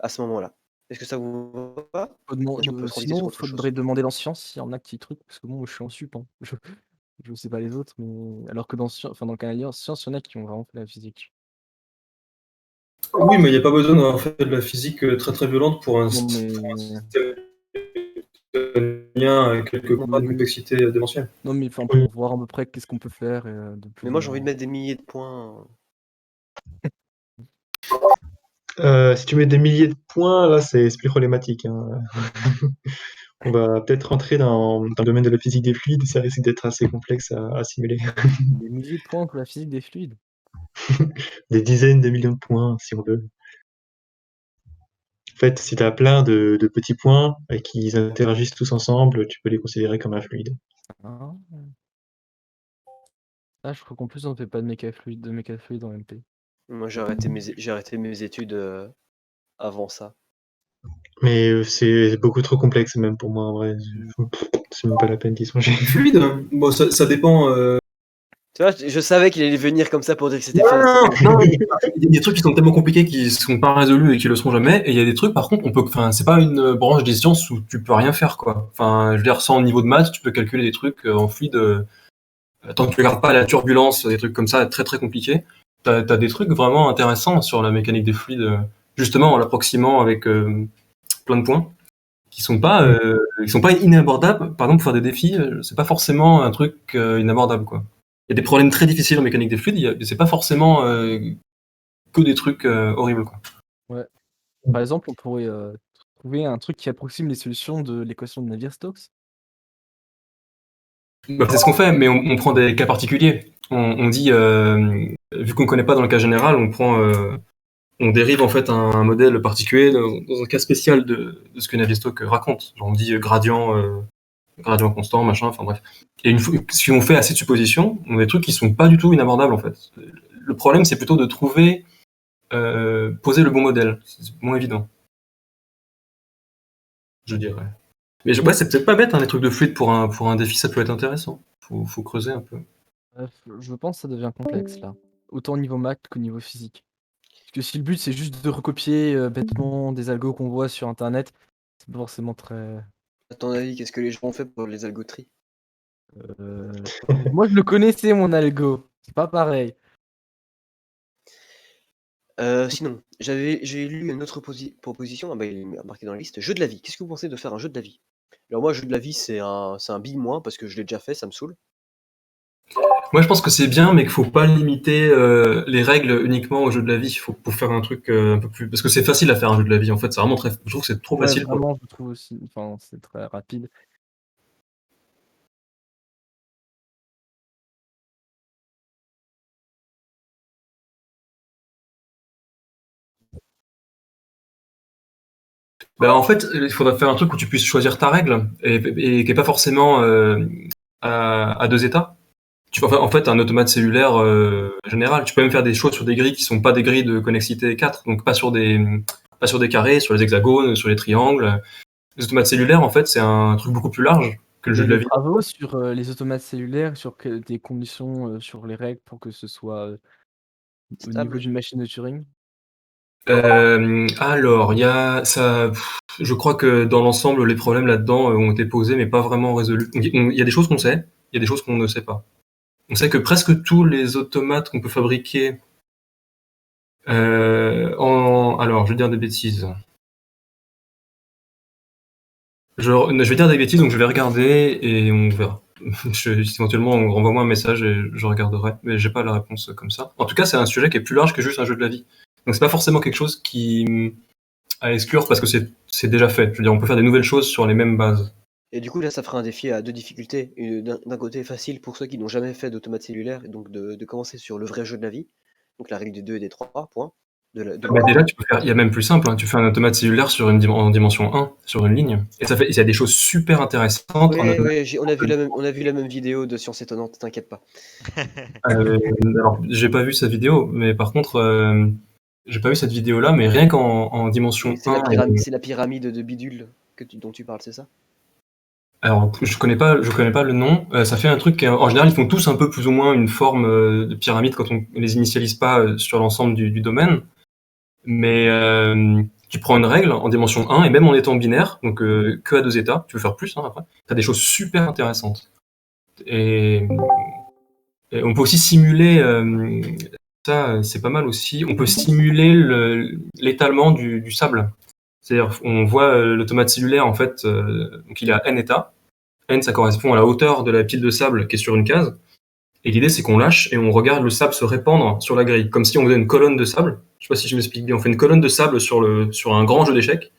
ce moment-là. Est-ce que ça vous va? Sinon, on peut se renviser sur
Sinon,
autre chose.
faudrait demander dans science s'il y en a qui truc, parce que bon, moi, je suis en sup, hein. Je sais pas les autres, mais alors que dans le Canadien, science, il y en a qui ont vraiment fait la physique.
Oui, mais il n'y a pas besoin d'avoir fait de la physique très très violente pour un
Non,
système
mais
lien avec quelques
non,
points de
mais
complexité démentielle.
non, mais enfin,
Oui.
pour voir à peu près qu'est-ce qu'on peut faire et de
Mais moi j'ai envie de
pouvoir.
mettre des milliers de points.
Si tu mets des milliers de points, là, c'est plus problématique, hein. On va peut-être rentrer dans le domaine de la physique des fluides, ça risque d'être assez complexe à simuler.
Des milliers de points pour la physique des fluides.
Des dizaines de millions de points, si on veut. En fait, si tu as plein de petits points et qu'ils interagissent tous ensemble, tu peux les considérer comme un fluide.
Ah. Ah, je crois qu'en plus, on ne fait pas de méca fluide en MP.
Moi j'ai arrêté mes études avant ça.
Mais c'est beaucoup trop complexe même pour moi en vrai. C'est même pas la peine d'y songer.
Fluide, bon, ça dépend.
Tu vois, je savais qu'il allait venir comme ça pour dire que c'était
Non,
facile.
non, il y a des trucs qui sont tellement compliqués qui sont pas résolus et qui le seront jamais. Et il y a des trucs, par contre, enfin, c'est pas une branche des sciences où tu peux rien faire, quoi. Enfin, je veux dire, sans niveau de maths, tu peux calculer des trucs en fluide. Tant que tu regardes pas la turbulence, des trucs comme ça, très très compliqués. T'as des trucs vraiment intéressants sur la mécanique des fluides, justement en l'approximant avec plein de points qui sont pas inabordables. Par exemple, pour faire des défis, c'est pas forcément un truc inabordable, quoi. Il y a des problèmes très difficiles en mécanique des fluides, c'est pas forcément que des trucs horribles, quoi.
Ouais. Par exemple, on pourrait trouver un truc qui approxime les solutions de l'équation de Navier-Stokes.
Bah, c'est ce qu'on fait, mais on prend des cas particuliers. On dit, vu qu'on connaît pas dans le cas général, on dérive en fait un modèle particulier dans un cas spécial de ce que Navier-Stokes raconte. Genre on dit gradient constant, machin, enfin bref. Et si on fait assez de suppositions, on a des trucs qui sont pas du tout inabordables en fait. Le problème, c'est plutôt de trouver, poser le bon modèle. C'est moins évident, je dirais. Mais ouais, c'est peut-être pas bête, hein, les trucs de fluide pour un défi, ça peut être intéressant. Faut creuser un peu.
Bref, je pense que ça devient complexe là. Autant au niveau maths qu'au niveau physique. Parce que si le but c'est juste de recopier bêtement des algos qu'on voit sur internet, c'est pas forcément très.
À ton avis, qu'est-ce que les gens ont fait pour les algotries?
Moi je le connaissais mon algo. C'est pas pareil.
Sinon, j'ai lu une autre proposition, il est marqué dans la liste, jeu de la vie. Qu'est-ce que vous pensez de faire un jeu de la vie? Alors moi, jeu de la vie, c'est un big moins, parce que je l'ai déjà fait, ça me saoule.
Moi, je pense que c'est bien, mais qu'il faut pas limiter les règles uniquement au jeu de la vie. Il faut faire un truc un peu plus, parce que c'est facile à faire un jeu de la vie. En fait, c'est vraiment très. Je trouve que c'est trop
Ouais,
facile.
vraiment, je trouve aussi. Enfin, c'est très rapide.
Bah, en fait, il faudrait faire un truc où tu puisses choisir ta règle et qui est pas forcément à deux états. En fait, un automate cellulaire général, tu peux même faire des choix sur des grilles qui sont pas des grilles de connexité 4, donc pas sur des carrés, sur les hexagones, sur les triangles. Les automates cellulaires, en fait, c'est un truc beaucoup plus large que le
Il y
jeu
a
de la
des
vie.
travaux sur les automates cellulaires, sur des conditions sur les règles pour que ce soit au niveau
Stable.
d'une machine de Turing.
Alors, il y a ça. Je crois que dans l'ensemble, les problèmes là-dedans ont été posés, mais pas vraiment résolus. Il y a des choses qu'on sait, il y a des choses qu'on ne sait pas. On sait que presque tous les automates qu'on peut fabriquer alors, je vais dire des bêtises. Je vais dire des bêtises, donc je vais regarder et on verra. Éventuellement, renvoie-moi un message et je regarderai, mais j'ai pas la réponse comme ça. En tout cas, c'est un sujet qui est plus large que juste un jeu de la vie. Donc c'est pas forcément quelque chose qui à exclure parce que c'est déjà fait. Je veux dire, on peut faire des nouvelles choses sur les mêmes bases.
Et du coup, là, ça fera un défi à deux difficultés. D'un côté, facile pour ceux qui n'ont jamais fait d'automate cellulaire, et donc de commencer sur le vrai jeu de la vie, donc la règle des 2 et des 3 points.
Bah, déjà, tu peux faire, il y a même plus simple, hein, tu fais un automate cellulaire sur en dimension 1, sur une ligne. Et il y a des choses super intéressantes en automate.
Ouais, on a vu la même vidéo de Science Étonnante, t'inquiète pas.
Alors, j'ai pas vu sa vidéo, mais par contre, j'ai pas vu cette vidéo-là, mais rien qu'en dimension
C'est
1.
c'est la pyramide de bidule dont tu parles, c'est ça?
Alors, je connais pas le nom. Ça fait un truc. En général, ils font tous un peu plus ou moins une forme de pyramide quand on les initialise pas sur l'ensemble du domaine. Mais tu prends une règle en dimension 1 et même en étant binaire, donc que à 2 états, tu peux faire plus hein, après, tu as des choses super intéressantes. Et on peut aussi simuler, ça c'est pas mal aussi, on peut simuler l'étalement du sable. C'est-à-dire on voit l'automate cellulaire en fait, donc il est à n états. N ça correspond à la hauteur de la pile de sable qui est sur une case. Et l'idée, c'est qu'on lâche et on regarde le sable se répandre sur la grille, comme si on faisait une colonne de sable. Je sais pas si je m'explique bien. On fait une colonne de sable sur un grand jeu d'échecs.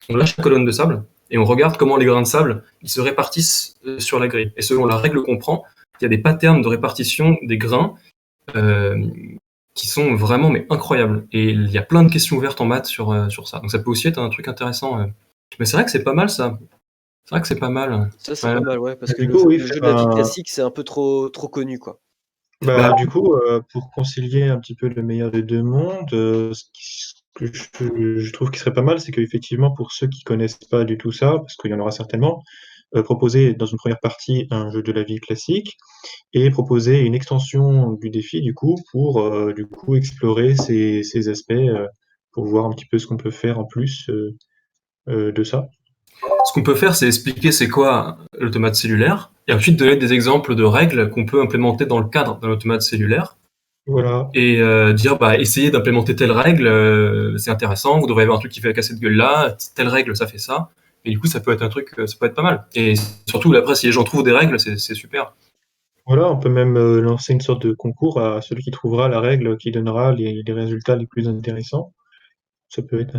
On lâche la colonne de sable et on regarde comment les grains de sable ils se répartissent sur la grille. Et selon la règle qu'on prend, il y a des patterns de répartition des grains qui sont vraiment incroyables. Et il y a plein de questions ouvertes en maths sur ça. Donc ça peut aussi être un truc intéressant. Mais c'est vrai que c'est pas mal ça. C'est vrai que c'est pas mal.
Ça, c'est pas mal, ouais, parce que
Du
le
coup, oui,
jeu de la vie classique, c'est un peu trop connu, quoi.
Du coup, pour concilier un petit peu le meilleur des deux mondes, ce que je trouve qui serait pas mal, c'est qu'effectivement, pour ceux qui connaissent pas du tout ça, parce qu'il y en aura certainement, proposer dans une première partie un jeu de la vie classique et proposer une extension du défi, du coup, pour du coup explorer ces aspects, pour voir un petit peu ce qu'on peut faire en plus de ça.
Ce qu'on peut faire, c'est expliquer c'est quoi l'automate cellulaire, et ensuite donner des exemples de règles qu'on peut implémenter dans le cadre d'un automate cellulaire.
Voilà.
Et dire, essayez d'implémenter telle règle, c'est intéressant, vous devrez avoir un truc qui fait casser de gueule là, telle règle, ça fait ça. Et du coup, ça peut être un truc, ça peut être pas mal. Et surtout, après, si les gens trouvent des règles, c'est super.
Voilà, on peut même lancer une sorte de concours à celui qui trouvera la règle qui donnera les résultats les plus intéressants. Ça peut être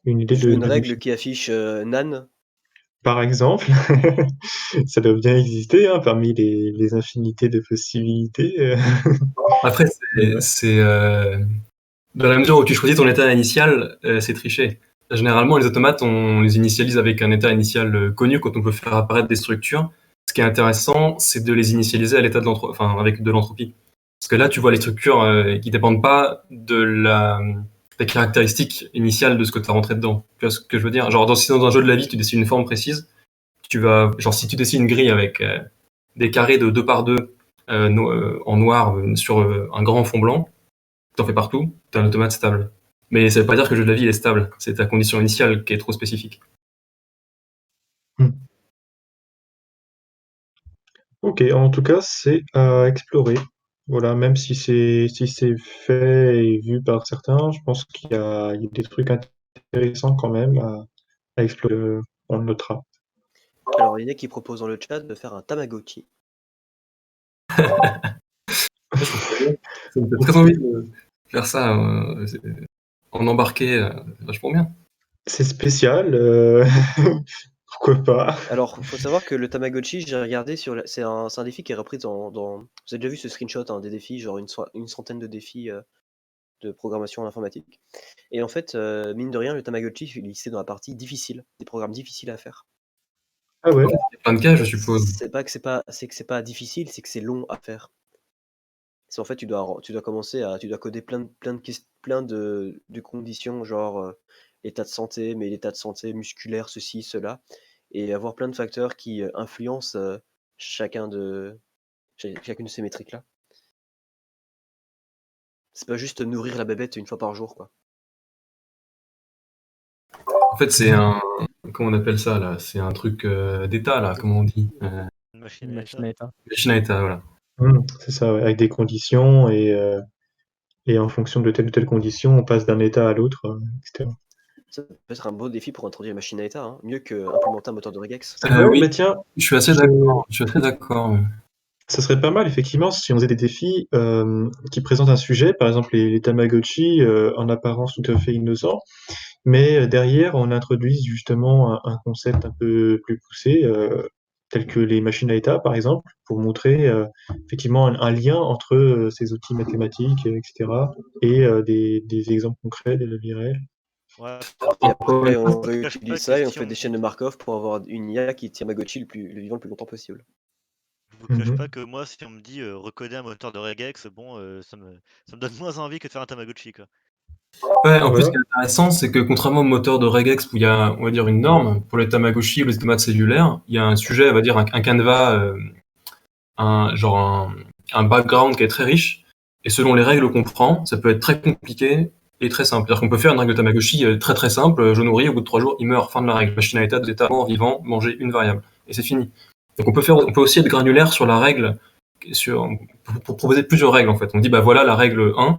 une idée
Une
de
règle
défi.
qui affiche Nan.
Par exemple, ça doit bien exister hein, parmi les infinités de possibilités.
Après, c'est dans la mesure où tu choisis ton état initial, c'est triché. Généralement, les automates, on les initialise avec un état initial connu quand on peut faire apparaître des structures. Ce qui est intéressant, c'est de les initialiser à l'état de avec de l'entropie. Parce que là, tu vois les structures qui dépendent pas des caractéristiques initiales de ce que tu as rentré dedans. Tu vois ce que je veux dire? Genre, si dans un jeu de la vie, tu dessines une forme précise, si tu dessines une grille avec des carrés de 2 par 2 en noir sur un grand fond blanc, t'en fais partout, t'as un automate stable. Mais ça veut pas dire que le jeu de la vie est stable. C'est ta condition initiale qui est trop spécifique.
Ok, en tout cas, c'est à explorer. Voilà, même si c'est fait et vu par certains, je pense qu'il y a des trucs intéressants quand même à explorer. On le notera.
Alors, il y en a qui proposent dans le chat de faire un Tamagotchi.
Ça me fait très envie de faire ça, en embarqué, vachement bien.
C'est spécial, pourquoi pas.
Alors, il faut savoir que le Tamagotchi, j'ai regardé c'est un défi qui est repris dans... Vous avez déjà vu ce screenshot hein, des défis, genre une centaine de défis de programmation en informatique. Et en fait, mine de rien, le Tamagotchi est listé dans la partie difficile, des programmes difficiles à faire.
Ah ouais.
Il y a plein de cas, je suppose.
C'est que c'est pas difficile, c'est que c'est long à faire. C'est en fait, tu dois coder plein de conditions, genre l'état de santé, mais l'état de santé musculaire, ceci, cela, et avoir plein de facteurs qui influencent chacune de ces métriques-là. C'est pas juste nourrir la bébête une fois par jour, quoi.
En fait, c'est comment on appelle ça, là? C'est un truc d'état, là, comment on dit?
Machine à état.
Machine à état, voilà.
C'est ça, ouais, avec des conditions et en fonction de telle ou telle condition, on passe d'un état à l'autre, etc.
Ça peut être un beau défi pour introduire une machine à état, hein. Mieux qu'implémenter un moteur de regex.
Oui,
mais tiens,
je suis assez d'accord. Je suis très d'accord.
ça serait pas mal, effectivement, si on faisait des défis qui présentent un sujet, par exemple les Tamagotchi, en apparence tout à fait innocents, mais derrière, on introduise justement un concept un peu plus poussé, tels que les machines à état, par exemple, pour montrer effectivement un lien entre ces outils mathématiques, etc., et des exemples concrets de la vie réelle.
Ouais,
Et après,
je
on
vous cache
réutilise
pas
ça
que
et on
si
fait des chaînes de Markov pour avoir une IA qui tient Tamagotchi le vivant le plus longtemps possible.
Je vous cache
Mhm.
pas que moi, si on me dit recoder un moteur de regex, bon, ça me donne moins envie que de faire un Tamagotchi, quoi.
Ouais, en plus, ce
Voilà.
qui est intéressant, c'est que contrairement au moteur de regex où il y a, on va dire, une norme, pour les Tamagotchi ou les automates cellulaires, il y a un sujet, on va dire, un canevas, un background qui est très riche. Et selon les règles qu'on prend, ça peut être très compliqué et très simple. C'est-à-dire qu'on peut faire une règle de Tamagotchi très très simple. Je nourris, au bout de 3 jours, il meurt. Fin de la règle. Machine à état, 2 états, mort, vivant, manger une variable. Et c'est fini. Donc on peut aussi être granulaire sur la règle, pour proposer plusieurs règles en fait. On dit bah voilà la règle 1.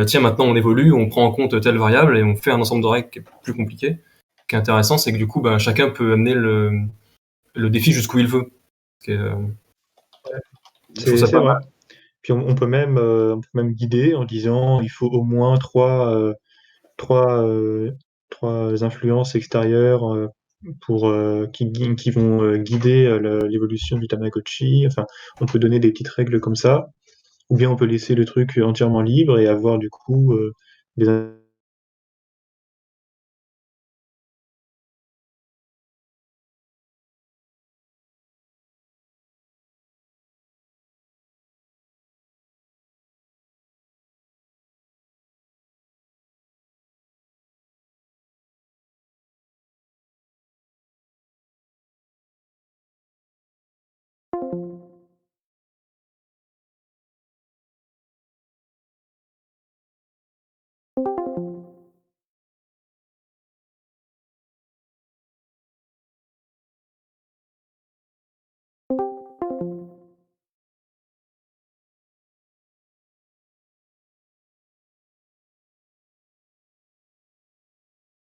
Tiens, maintenant on évolue, on prend en compte telle variable et on fait un ensemble de règles qui est plus compliqué. Ce qui est intéressant, c'est que du coup, bah, chacun peut amener le défi jusqu'où il veut. Je trouve ça
C'est
pas
vrai.
mal.
Puis on peut même guider en disant il faut au moins trois influences extérieures qui vont guider l'évolution du Tamagotchi. Enfin, on peut donner des petites règles comme ça, ou bien on peut laisser le truc entièrement libre et avoir du coup des